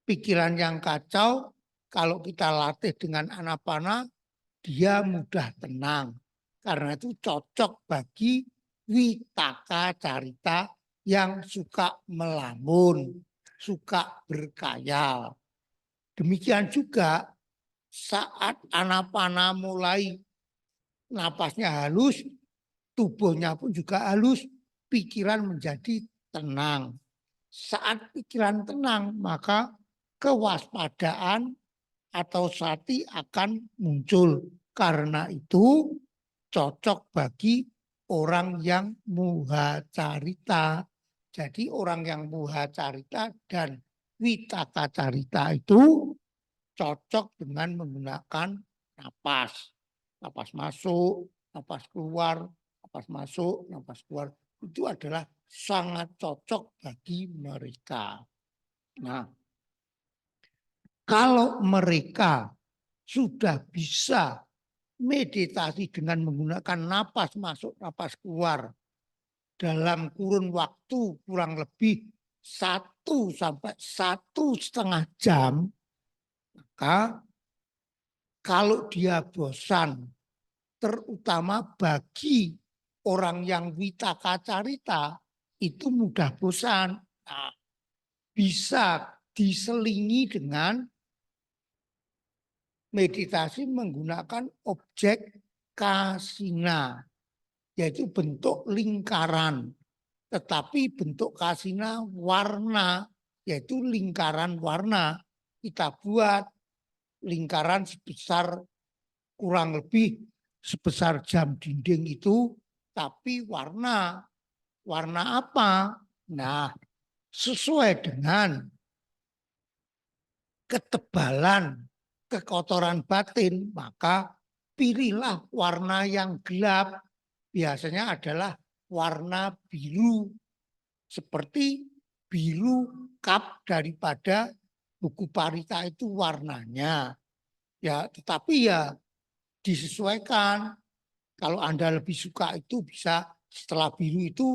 Pikiran yang kacau, kalau kita latih dengan anapana, dia mudah tenang. Karena itu cocok bagi vitaka carita yang suka melamun, suka berkayal. Demikian juga saat anapana mulai napasnya halus, tubuhnya pun juga halus, pikiran menjadi tenang. Saat pikiran tenang, maka kewaspadaan atau sati akan muncul. Karena itu cocok bagi orang yang muha carita. Jadi orang yang muha carita dan vitaka carita itu cocok dengan menggunakan napas. Napas masuk, napas keluar, napas masuk, napas keluar. Itu adalah sangat cocok bagi mereka. Nah, kalau mereka sudah bisa meditasi dengan menggunakan napas masuk, napas keluar dalam kurun waktu kurang lebih 1 sampai 1,5 jam, maka kalau dia bosan, terutama bagi orang yang vitaka carita, itu mudah bosan. Nah, bisa diselingi dengan meditasi menggunakan objek kasina, yaitu bentuk lingkaran. Tetapi bentuk kasina warna, yaitu lingkaran warna. Kita buat lingkaran sebesar kurang lebih sebesar jam dinding itu, tapi warna. Warna apa? Nah, sesuai dengan ketebalan kekotoran batin, maka pilihlah warna yang gelap. Biasanya adalah warna biru, seperti biru kap daripada buku parita itu warnanya. Ya, tetapi ya disesuaikan. Kalau Anda lebih suka itu bisa setelah biru itu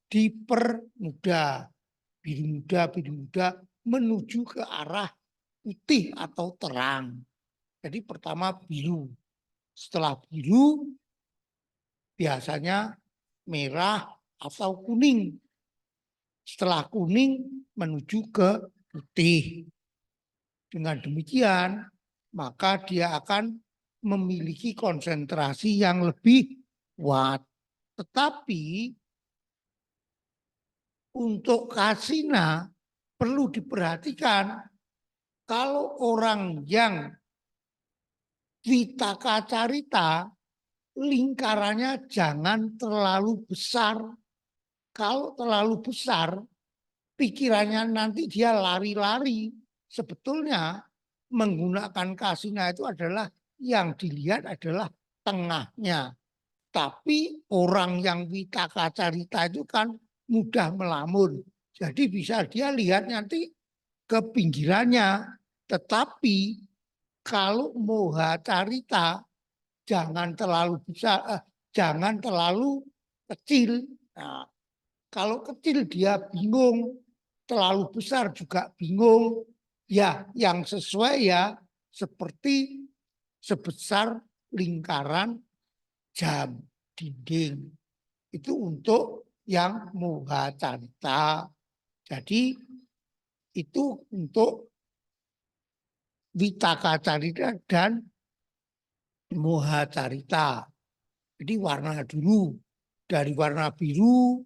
dipermudah. Biru muda menuju ke arah putih atau terang. Jadi pertama biru. Setelah biru biasanya merah atau kuning. Setelah kuning menuju ke putih. Dengan demikian maka dia akan memiliki konsentrasi yang lebih kuat. Tetapi untuk kasina perlu diperhatikan, kalau orang yang vitaka carita, lingkarannya jangan terlalu besar. Kalau terlalu besar, pikirannya nanti dia lari-lari. Sebetulnya menggunakan kasina itu adalah yang dilihat adalah tengahnya. Tapi orang yang vitaka carita itu kan mudah melamun. Jadi bisa dia lihat nanti ke pinggirannya. Tetapi kalau moha carita jangan terlalu besar, jangan terlalu kecil. Nah, kalau kecil dia bingung, terlalu besar juga bingung. Ya, yang sesuai ya seperti sebesar lingkaran jam dinding. Itu untuk yang moha carita. Jadi itu untuk vitaka carita dan moha carita. Jadi warna dulu. Dari warna biru,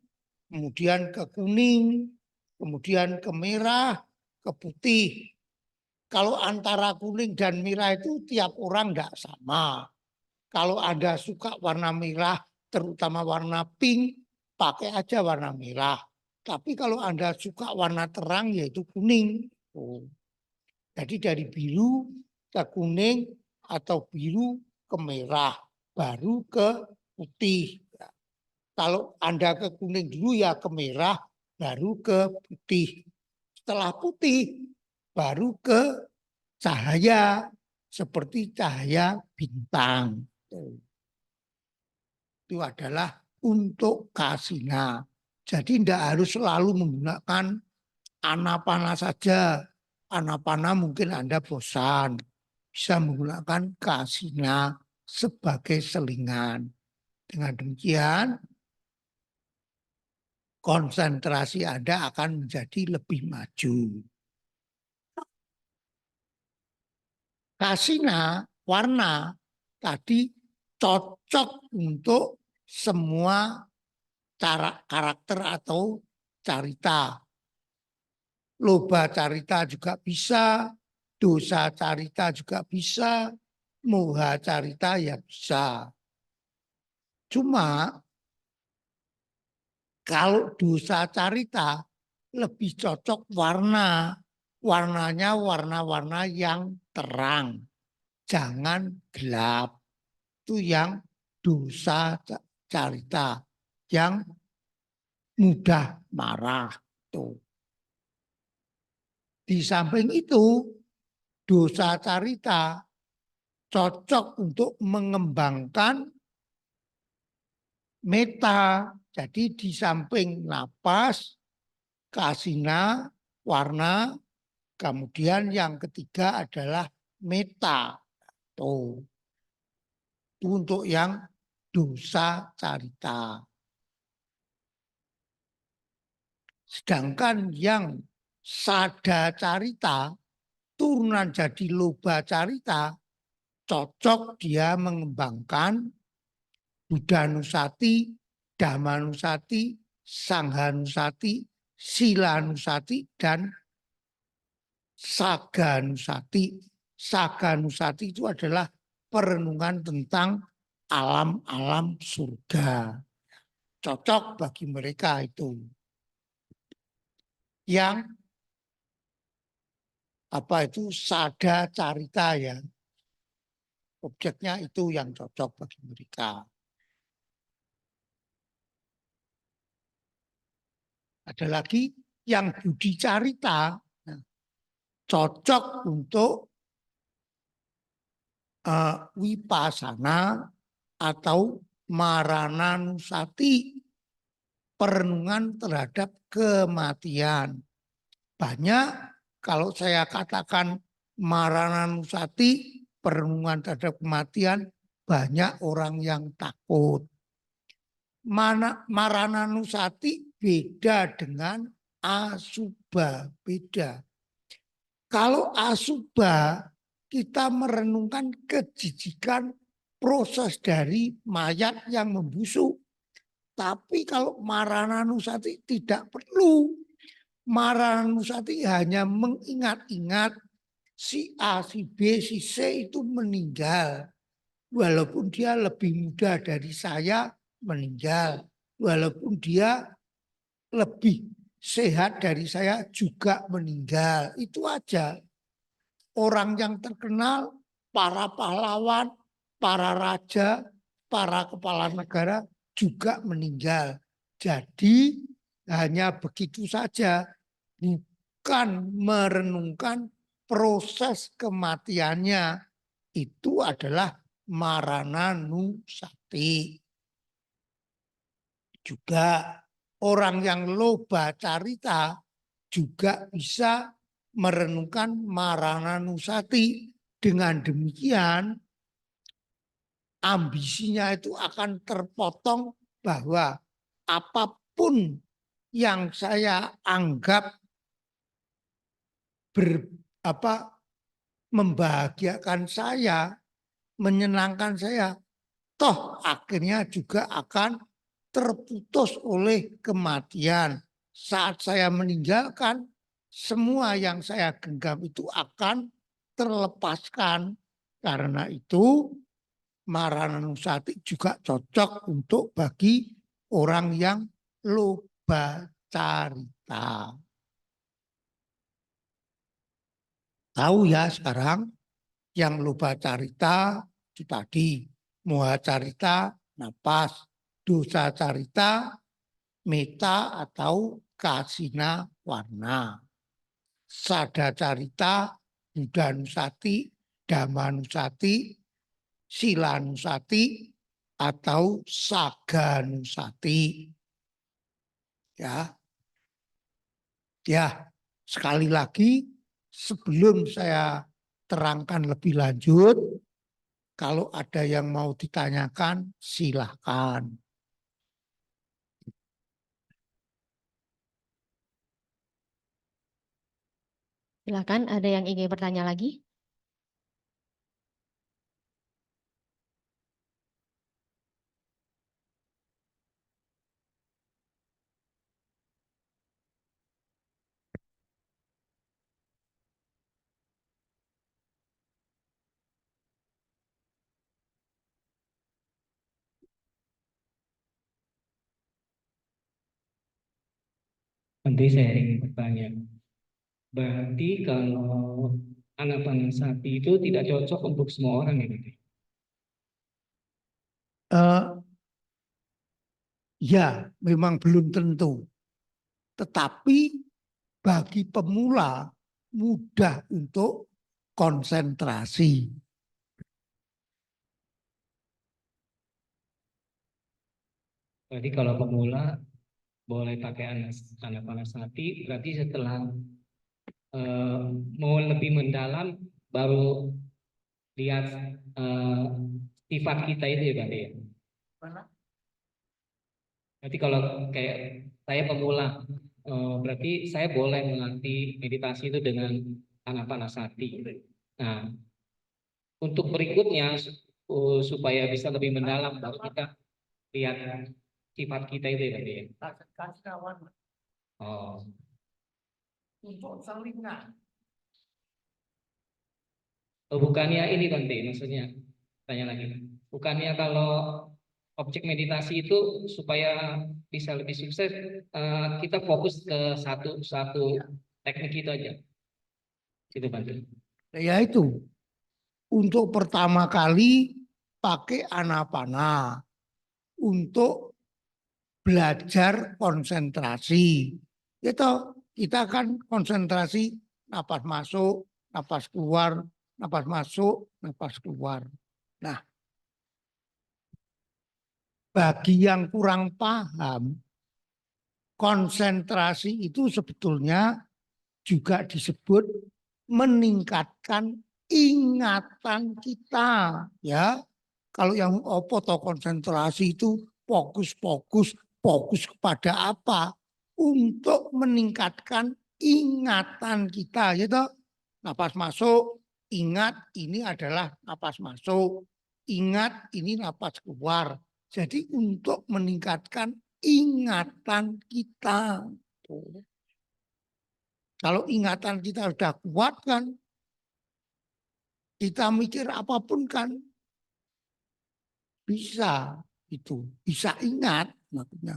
kemudian ke kuning, kemudian ke merah, ke putih. Kalau antara kuning dan merah itu tiap orang tidak sama. Kalau Anda suka warna merah, terutama warna pink, pakai aja warna merah. Tapi kalau Anda suka warna terang, yaitu kuning. Jadi dari biru ke kuning atau biru ke merah, baru ke putih. Kalau Anda ke kuning dulu ya ke merah, baru ke putih. Setelah putih, baru ke cahaya, seperti cahaya bintang. Itu adalah untuk kasina. Jadi tidak harus selalu menggunakan anapana saja. Anapana mungkin Anda bosan. Bisa menggunakan kasina sebagai selingan. Dengan demikian, konsentrasi Anda akan menjadi lebih maju. Kasina warna tadi cocok untuk semua cara karakter atau carita. Loba carita juga bisa, dosa carita juga bisa, moha carita ya bisa. Cuma kalau dosa carita lebih cocok warna. Warnanya warna-warna yang terang. Jangan gelap. Itu yang dosa carita. Yang mudah marah. Tuh. Di samping itu, dosa carita cocok untuk mengembangkan meta. Jadi di samping napas, kasina, warna, kemudian yang ketiga adalah meta. Tuh. Itu untuk yang dosa carita. Sedangkan yang sada carita, turunan jadi loba carita, cocok dia mengembangkan Buddhanusati, Dhammanusati, Sanghanusati, Silanusati, dan Saganusati. Saganusati itu adalah perenungan tentang alam-alam surga. Cocok bagi mereka itu. Yang sada carita ya. Objeknya itu yang cocok bagi mereka. Ada lagi yang budi carita, cocok untuk wipasana atau marananusati, perenungan terhadap kematian. Banyak kalau saya katakan marananusati, perenungan terhadap kematian, banyak orang yang takut. Marananusati beda dengan asubha, beda. Kalau asubha kita merenungkan kejijikan proses dari mayat yang membusuk. Tapi kalau Marananusati tidak perlu. Marananusati hanya mengingat-ingat si A, si B, si C itu meninggal. Walaupun dia lebih muda dari saya meninggal. Walaupun dia lebih sehat dari saya juga meninggal. Itu aja. Orang yang terkenal, para pahlawan, para raja, para kepala negara juga meninggal. Jadi hanya begitu saja, bukan merenungkan proses kematiannya. Itu adalah Marananusati. Juga orang yang loba carita juga bisa merenungkan Marananusati. Dengan demikian ambisinya itu akan terpotong bahwa apapun yang saya anggap membahagiakan saya, menyenangkan saya, toh akhirnya juga akan terputus oleh kematian. Saat saya meninggalkan, semua yang saya genggam itu akan terlepaskan. Karena itu Marananusati juga cocok untuk bagi orang yang loba carita. Tahu ya sekarang yang loba carita itu tadi. Moha carita, napas. Dosa carita, meta atau kasina warna. Sada carita, Buddhanusati, Dhammanusati, Silanusati, atau Saganusati. Ya. Ya, sekali lagi sebelum saya terangkan lebih lanjut, kalau ada yang mau ditanyakan silahkan. Silakan, ada yang ingin bertanya lagi? Nanti saya ingin bertanya. Berarti kalau Anapanasati itu tidak cocok untuk semua orang ya? Ya, memang belum tentu. Tetapi bagi pemula mudah untuk konsentrasi. Berarti kalau pemula boleh pakai Anapanasati, berarti setelah mau lebih mendalam baru lihat sifat kita itu ya Pak ya. Berarti kalau kayak saya pemula, berarti saya boleh melatih meditasi itu dengan Anapanasati. Nah, untuk berikutnya supaya bisa lebih mendalam baru kita lihat sifat kita itu ya Pak ya. Oh. Untuk selingan. Bukannya ini Bante, maksudnya tanya lagi. Bukannya kalau objek meditasi itu supaya bisa lebih sukses, kita fokus ke satu teknik itu aja. Gitu Bante. Ya itu. Untuk pertama kali pakai anapana. Untuk belajar konsentrasi. Itu kita kan konsentrasi napas masuk, napas keluar, napas masuk, napas keluar. Nah, bagi yang kurang paham, konsentrasi itu sebetulnya juga disebut meningkatkan ingatan kita, ya. Kalau yang konsentrasi itu fokus kepada apa? Untuk meningkatkan ingatan kita, gitu. Napas masuk, ingat ini adalah napas masuk, ingat ini napas keluar. Jadi untuk meningkatkan ingatan kita. Tuh. Kalau ingatan kita sudah kuat kan, kita mikir apapun kan bisa itu, bisa ingat maksudnya.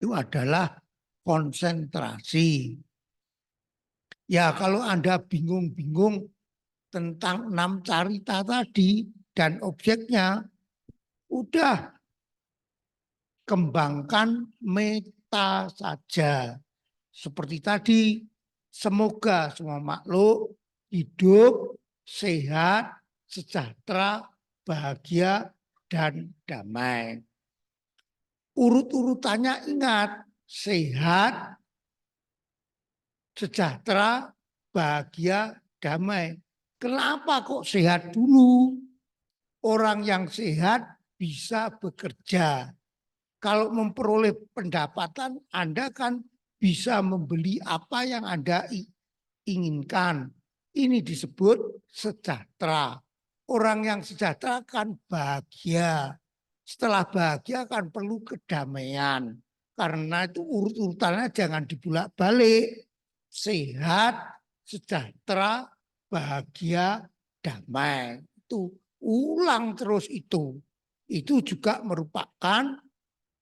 Itu adalah konsentrasi. Ya kalau Anda bingung-bingung tentang 6 carita tadi dan objeknya, udah kembangkan meta saja. Seperti tadi, semoga semua makhluk hidup, sehat, sejahtera, bahagia, dan damai. Urut-urutannya ingat, sehat, sejahtera, bahagia, damai. Kenapa kok sehat dulu? Orang yang sehat bisa bekerja. Kalau memperoleh pendapatan, Anda kan bisa membeli apa yang Anda inginkan. Ini disebut sejahtera. Orang yang sejahtera kan bahagia. Setelah bahagia kan perlu kedamaian. Karena itu urut-urutannya jangan dibulak-balik. Sehat, sejahtera, bahagia, damai. Itu ulang terus itu. Itu juga merupakan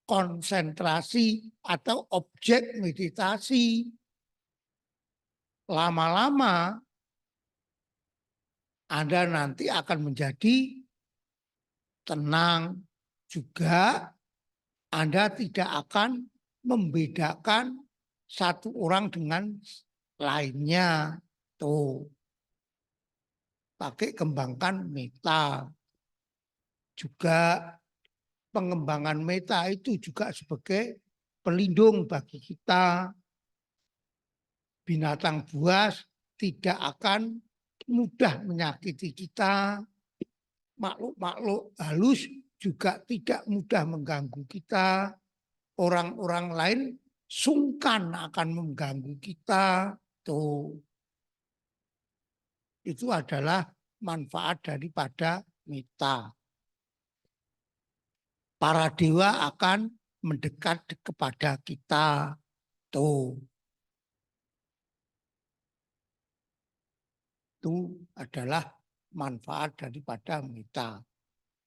konsentrasi atau objek meditasi. Lama-lama Anda nanti akan menjadi tenang juga. Anda tidak akan membedakan satu orang dengan lainnya. Tuh. Pakai kembangkan meta. Juga pengembangan meta itu juga sebagai pelindung bagi kita. Binatang buas tidak akan mudah menyakiti kita. Makhluk-makhluk halus juga tidak mudah mengganggu kita. Orang-orang lain sungkan akan mengganggu kita. Tuh. Itu adalah manfaat daripada meta. Para dewa akan mendekat kepada kita. Tuh. Itu adalah manfaat daripada meta.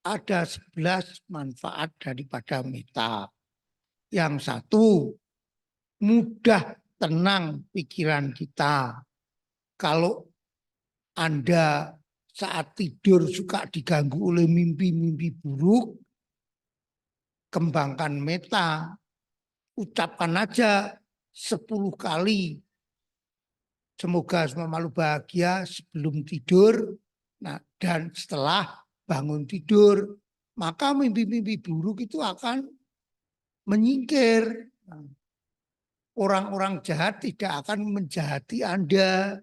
Ada 11 manfaat daripada meta. Yang satu, mudah tenang pikiran kita. Kalau Anda saat tidur suka diganggu oleh mimpi-mimpi buruk, kembangkan meta. Ucapkan aja 10 kali. Semoga semua makhluk bahagia sebelum tidur. Nah, dan setelah bangun tidur, maka mimpi-mimpi buruk itu akan menyingkir. Orang-orang jahat tidak akan menjahati Anda.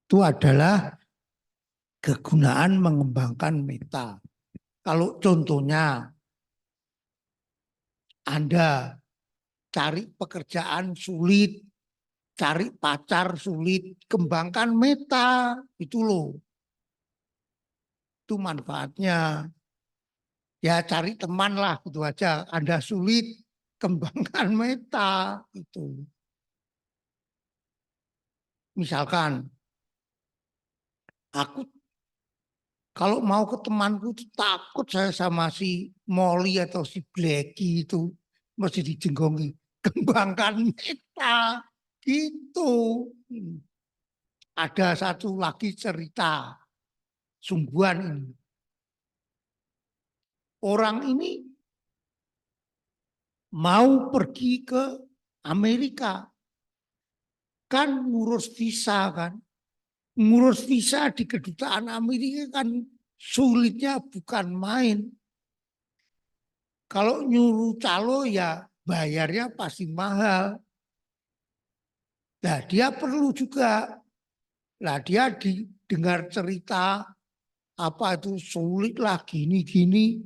Itu adalah kegunaan mengembangkan meta. Kalau contohnya Anda cari pekerjaan sulit, cari pacar sulit, kembangkan meta, itu loh. Itu manfaatnya. Ya cari teman lah, gitu aja. Anda sulit, kembangkan meta. Itu. Misalkan, aku kalau mau ke temanku itu takut saya sama si Molly atau si Blacky itu. Mesti dijenggongi. Kembangkan meta. Gitu. Ada satu lagi cerita sungguhan ini. Orang ini mau pergi ke Amerika. Kan ngurus visa kan. Ngurus visa di kedutaan Amerika kan sulitnya bukan main. Kalau nyuruh calo ya bayarnya pasti mahal. Nah dia perlu juga. Nah dia didengar cerita apa itu sulit lah gini-gini.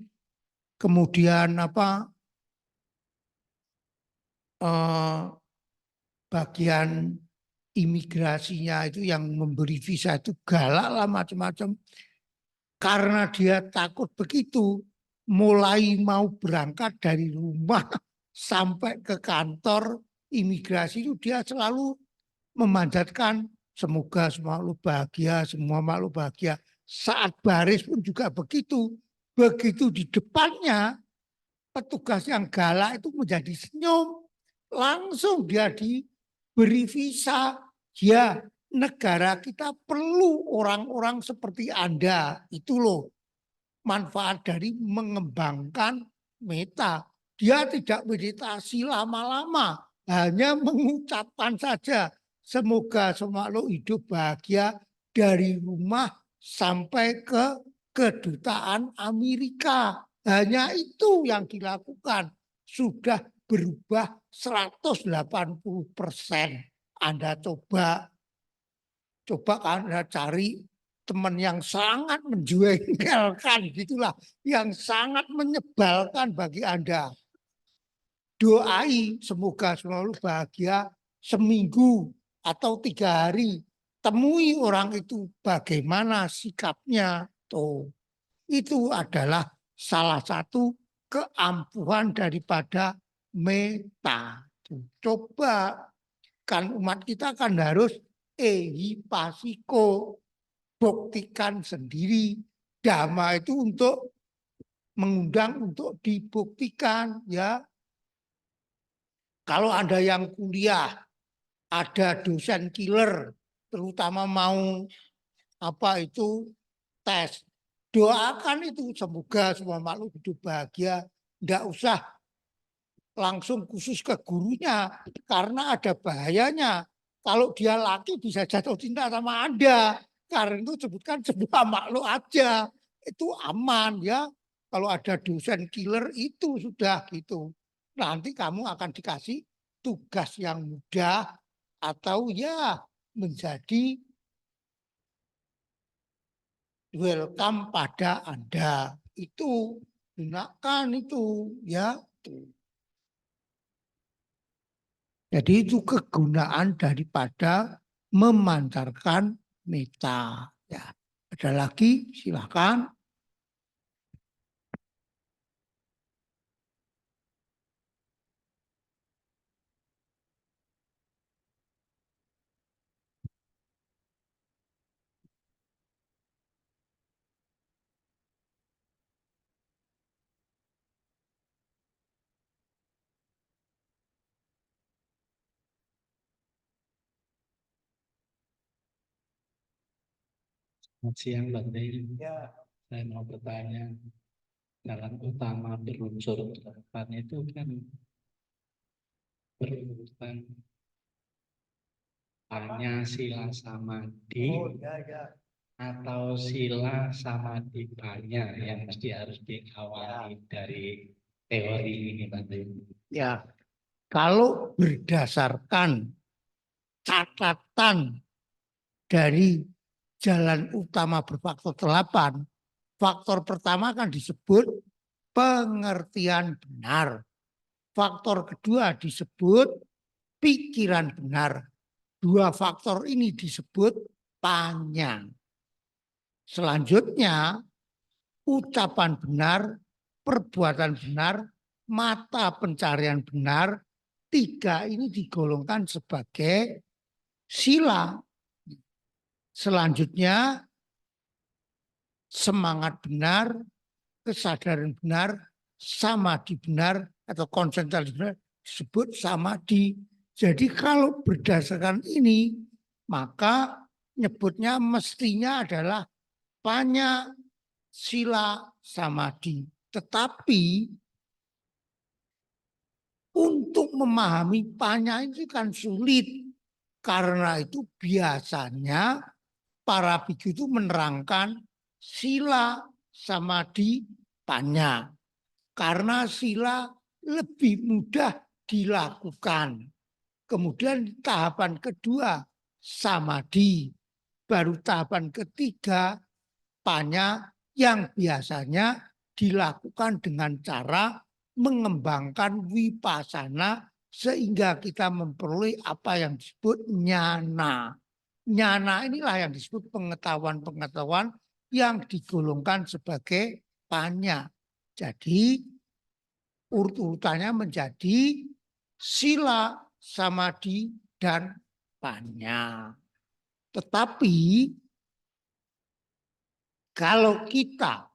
Kemudian apa eh, bagian imigrasinya itu yang memberi visa itu galak lah macam-macam. Karena dia takut begitu, mulai mau berangkat dari rumah sampai ke kantor imigrasi itu dia selalu memanjatkan semoga semua makhluk bahagia, semua makhluk bahagia. Saat baris pun juga begitu. Begitu di depannya petugas yang galak itu menjadi senyum. Langsung dia diberi visa. Ya, negara kita perlu orang-orang seperti Anda. Itu loh manfaat dari mengembangkan meta. Dia tidak meditasi lama-lama, hanya mengucapkan saja semoga semua makhluk hidup bahagia dari rumah sampai ke kedutaan Amerika. Hanya itu yang dilakukan. Sudah berubah 180%. Anda coba Anda cari teman yang sangat menjengkelkan, gitulah, yang sangat menyebalkan bagi Anda. Doai semoga selalu bahagia seminggu atau 3 hari. Temui orang itu bagaimana sikapnya. Tuh. Itu adalah salah satu keampuhan daripada meta. Coba, kan umat kita kan harus ehipasiko, buktikan sendiri. Dhamma itu untuk mengundang untuk dibuktikan, ya. Kalau ada yang kuliah, ada dosen killer, terutama mau tes, doakan itu semoga semua makhluk hidup bahagia. Tidak usah langsung khusus ke gurunya, karena ada bahayanya. Kalau dia laki bisa jatuh cinta sama Anda. Karena itu sebutkan sebuah makhluk aja. Itu aman ya. Kalau ada dosen killer itu sudah gitu. Nanti kamu akan dikasih tugas yang mudah atau ya menjadi welcome pada Anda. Itu gunakan itu ya. Jadi itu kegunaan daripada memancarkan meta. Ya. Ada lagi, silakan. Selamat siang, Bante. Saya mau bertanya, jalan utama berunsur depan itu kan berurutan hanya sila samadhi atau sila samadhi banyak yang mesti harus diawali dari teori ini, Bante. Ya, kalau berdasarkan catatan dari jalan utama berfaktor 8, faktor pertama kan disebut pengertian benar. Faktor kedua disebut pikiran benar. 2 faktor ini disebut panya. Selanjutnya, ucapan benar, perbuatan benar, mata pencarian benar, 3 ini digolongkan sebagai sila. Selanjutnya, semangat benar, kesadaran benar, samadhi benar, atau konsentrasi benar, disebut samadhi. Jadi kalau berdasarkan ini, maka nyebutnya mestinya adalah panya sila samadhi. Tetapi untuk memahami panya itu kan sulit. Karena itu biasanya para biksu itu menerangkan sila samadhi panya. Karena sila lebih mudah dilakukan. Kemudian tahapan kedua samadhi. Baru tahapan ketiga panya yang biasanya dilakukan dengan cara mengembangkan wipasana sehingga kita memperoleh apa yang disebut nyana. Nyana inilah yang disebut pengetahuan-pengetahuan yang digolongkan sebagai panya. Jadi urut-urutannya menjadi sila, samadhi, dan panya. Tetapi kalau kita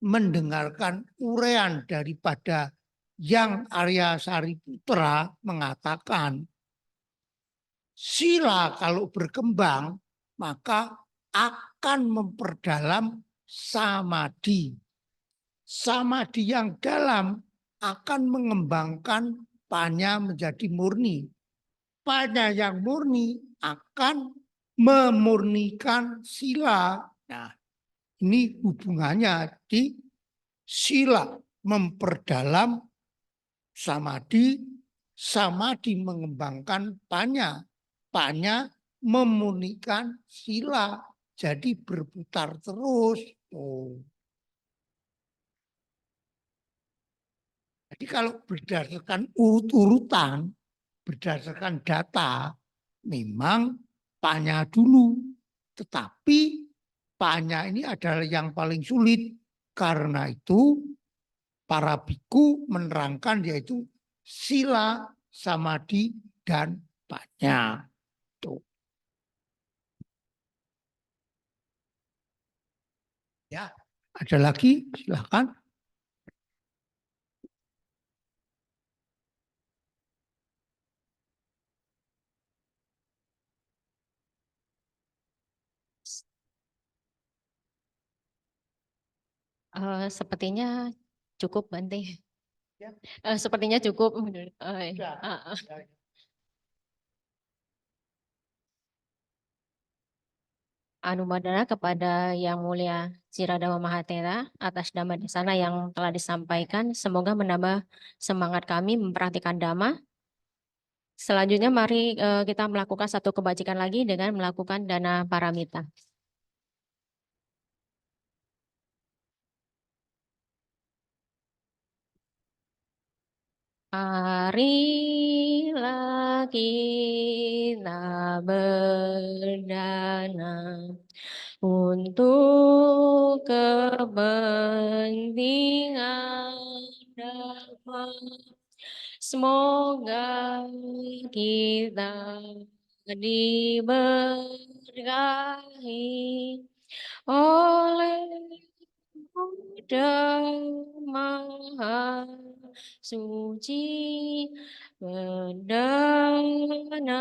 mendengarkan uraian daripada Yang Arya Sariputra mengatakan, sila kalau berkembang maka akan memperdalam samadhi. Samadhi yang dalam akan mengembangkan panya menjadi murni. Panya yang murni akan memurnikan sila. Nah, ini hubungannya di sila memperdalam samadhi, samadhi mengembangkan panya, panya memurnikan sila. Jadi berputar terus. Jadi kalau berdasarkan urut-urutan, berdasarkan data, memang panya dulu. Tetapi panya ini adalah yang paling sulit. Karena itu para biku menerangkan yaitu sila, samadhi, dan panya. Tuh. Ya, ada lagi? Silakan. Sepertinya cukup, Bante. Ya. Sepertinya cukup. Anumadana kepada Yang Mulia Ciradama Mahatera atas Dhamma Desana yang telah disampaikan. Semoga menambah semangat kami memperhatikan Dhamma. Selanjutnya mari kita melakukan satu kebajikan lagi dengan melakukan dana paramita. Marilah kita berdana untuk kepentingan Dhamma. Semoga kita diberkahi oleh Buddha Maha Suci berdana.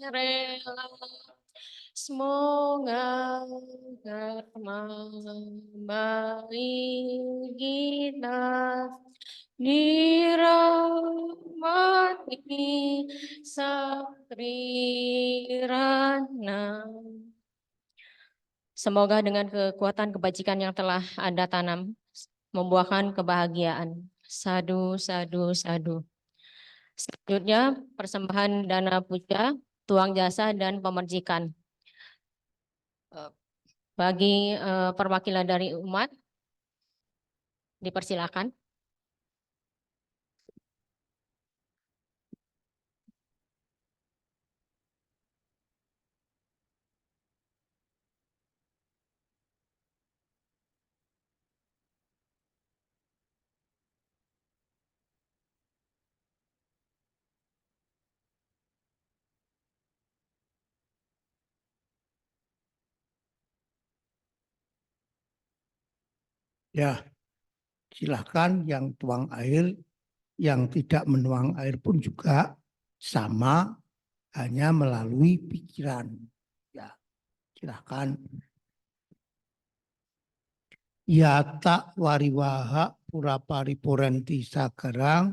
Rela semoga karma baik kita dirahmati Sakrirana. Semoga dengan kekuatan kebajikan yang telah Anda tanam membuahkan kebahagiaan. Sadu, sadu, sadu. Selanjutnya persembahan dana puja, tuang jasa, dan pemercikan. Bagi perwakilan dari umat, dipersilakan. Ya, silakan yang tuang air, yang tidak menuang air pun juga sama, hanya melalui pikiran. Ya, silakan. Yata wariwaha purapari porenti sagarang,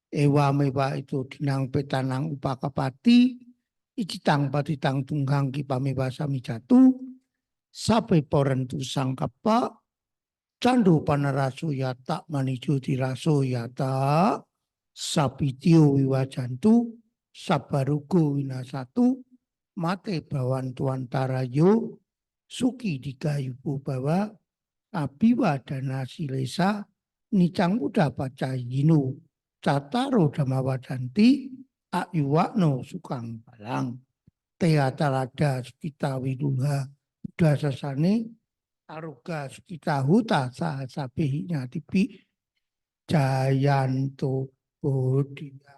ewa mewa itu dinang petanang upakapati, icitang patitang tunggang kipamewa samijatu, sape porentu sangkapa, candu panarasu yata manicu tiraso yata, sapitio wiwajantu, sabarugo winasatu, mate bawan tuan tarayo suki digayubu bawa abiwa dana silesa nicang muda pacayinu cataro damawadanti ayuwakno sukang balang teatalada sukita widuha buddha sasane aruga sukita huta sahasabehinya tipi jayanto bodhiya.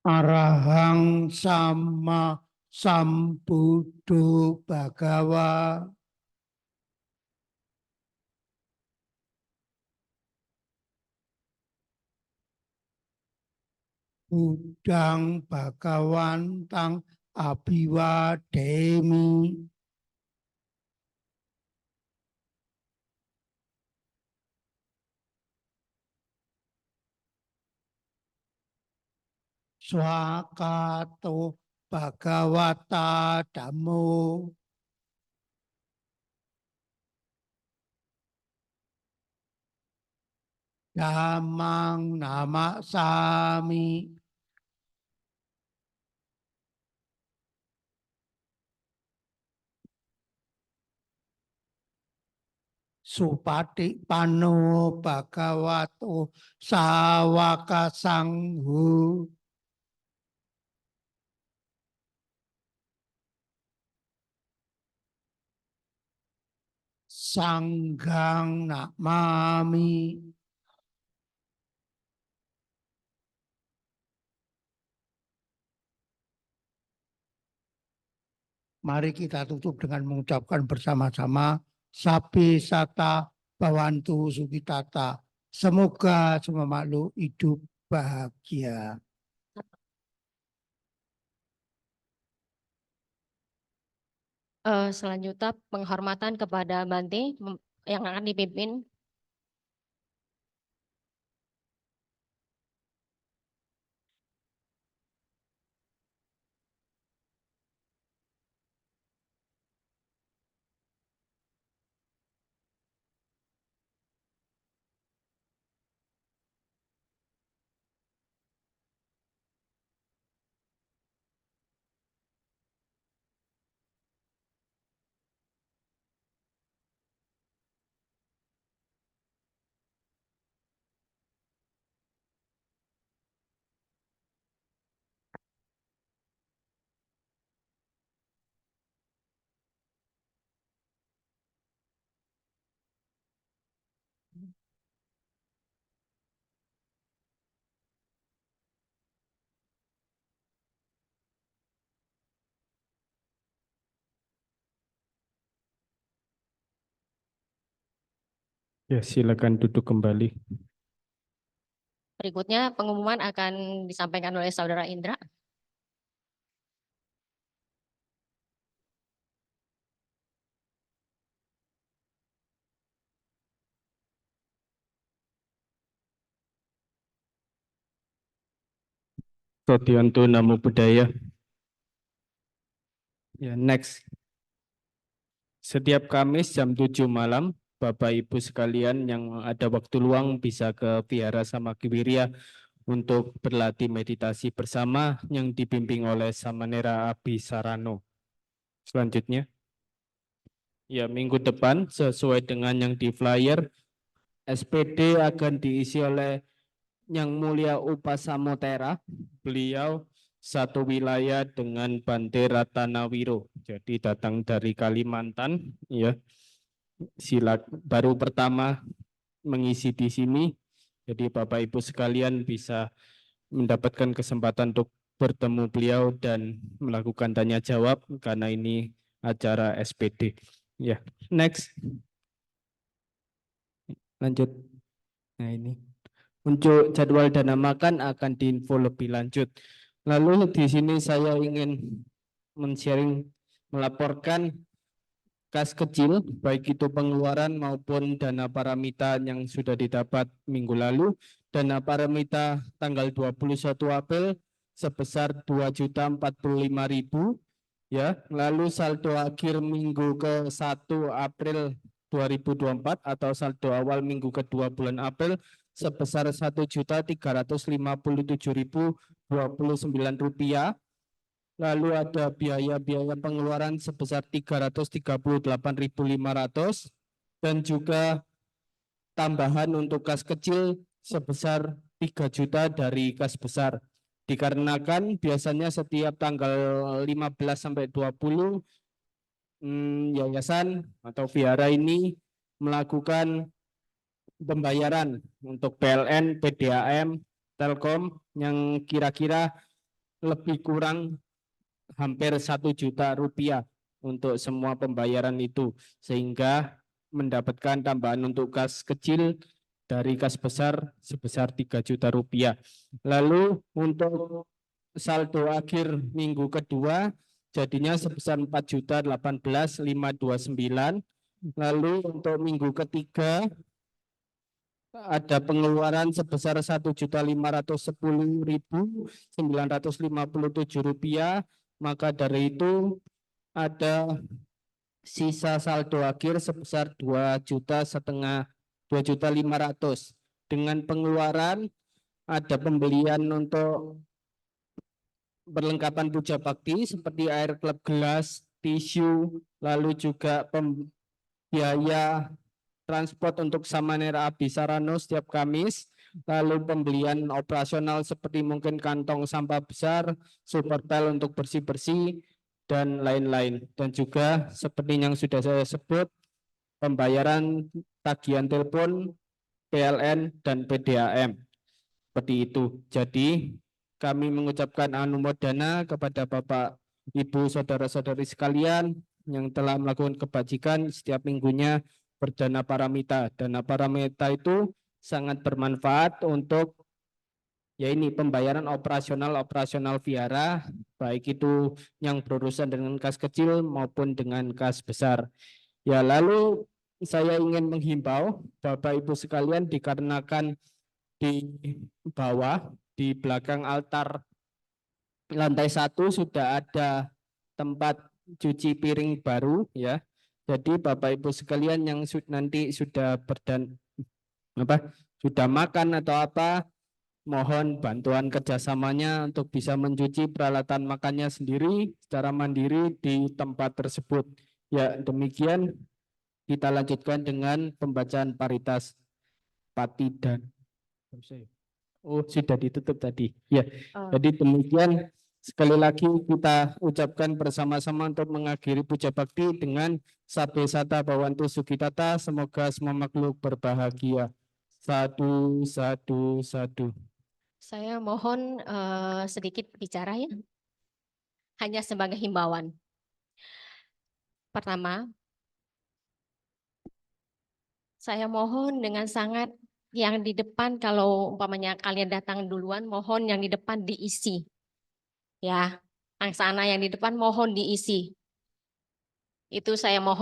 Arahang sama sambuddho bhagawa. Budang bhagawantang abhiwademi. Swakato bhagawata dhammo. Dhammang namasami. Supatipanno bhagavato sawaka sangho. Sanggang namami. Mari kita tutup dengan mengucapkan bersama-sama Sabe Sata Bawantu Sukitata. Semoga semua makhluk hidup bahagia. Selanjutnya penghormatan kepada Bante yang akan dipimpin. Ya, silakan duduk kembali. Berikutnya pengumuman akan disampaikan oleh Saudara Indra. Sodyanto Namo Buddhaya. Ya, next. Setiap Kamis jam 7 malam, Bapak Ibu sekalian yang ada waktu luang bisa ke Vihara Samakhiwirya untuk berlatih meditasi bersama yang dibimbing oleh Samanera Abhisarano. Selanjutnya, ya minggu depan sesuai dengan yang di flyer, SPD akan diisi oleh Yang Mulia Upasamotera. Beliau satu wilayah dengan Bante Ratanawiro, jadi datang dari Kalimantan, ya. Baru pertama mengisi di sini, jadi Bapak Ibu sekalian bisa mendapatkan kesempatan untuk bertemu beliau dan melakukan tanya jawab karena ini acara SPD. Ya, next. Lanjut. Nah, ini. Untuk jadwal dana makan akan diinfo lebih lanjut. Lalu di sini saya ingin men-sharing, melaporkan kas kecil, baik itu pengeluaran maupun dana paramita yang sudah didapat minggu lalu. Dana paramita tanggal 21 April sebesar 2.045.000. Ya, lalu saldo akhir minggu ke-1 April 2024 atau saldo awal minggu kedua bulan April sebesar Rp1.357.029. Lalu ada biaya-biaya pengeluaran sebesar 338.500 dan juga tambahan untuk kas kecil sebesar 3 juta dari kas besar. Dikarenakan biasanya setiap tanggal 15 sampai 20 yayasan atau vihara ini melakukan pembayaran untuk PLN, PDAM, Telkom yang kira-kira lebih kurang hampir 1 juta rupiah untuk semua pembayaran itu, sehingga mendapatkan tambahan untuk kas kecil dari kas besar sebesar 3 juta rupiah. Lalu untuk saldo akhir minggu kedua jadinya sebesar 4.018.529. Lalu untuk minggu ketiga ada pengeluaran sebesar 1.510.957 rupiah. Maka dari itu ada sisa saldo akhir sebesar 2.500.000. Dengan pengeluaran ada pembelian untuk perlengkapan puja bakti seperti air klub gelas, tisu, lalu juga biaya transport untuk Samanera Abhisarano setiap Kamis, lalu pembelian operasional seperti mungkin kantong sampah besar, super pel untuk bersih-bersih, dan lain-lain. Dan juga seperti yang sudah saya sebut, pembayaran tagihan telepon, PLN, dan PDAM. Seperti itu. Jadi kami mengucapkan anumodana kepada Bapak, Ibu, saudara-saudari sekalian yang telah melakukan kebajikan setiap minggunya berdana paramita. Dana paramita itu sangat bermanfaat untuk pembayaran operasional vihara, baik itu yang berurusan dengan kas kecil maupun dengan kas besar. Ya, lalu saya ingin menghimbau Bapak Ibu sekalian, dikarenakan di bawah di belakang altar lantai 1 sudah ada tempat cuci piring baru ya. Jadi Bapak Ibu sekalian yang nanti sudah sudah makan atau apa, mohon bantuan kerjasamanya untuk bisa mencuci peralatan makannya sendiri secara mandiri di tempat tersebut. Ya, demikian kita lanjutkan dengan pembacaan paritas pati dan sudah ditutup tadi. Ya, jadi demikian sekali lagi kita ucapkan bersama-sama untuk mengakhiri puja bakti dengan Sabe Sata Bhawantu Sukitata, semoga semua makhluk berbahagia. Sadu, sadu, sadu. Saya mohon sedikit bicara ya, hanya sebagai himbauan. Pertama, saya mohon dengan sangat yang di depan, kalau umpamanya kalian datang duluan, mohon yang di depan diisi. Ya, angsana yang di depan mohon diisi. Itu saya mohon.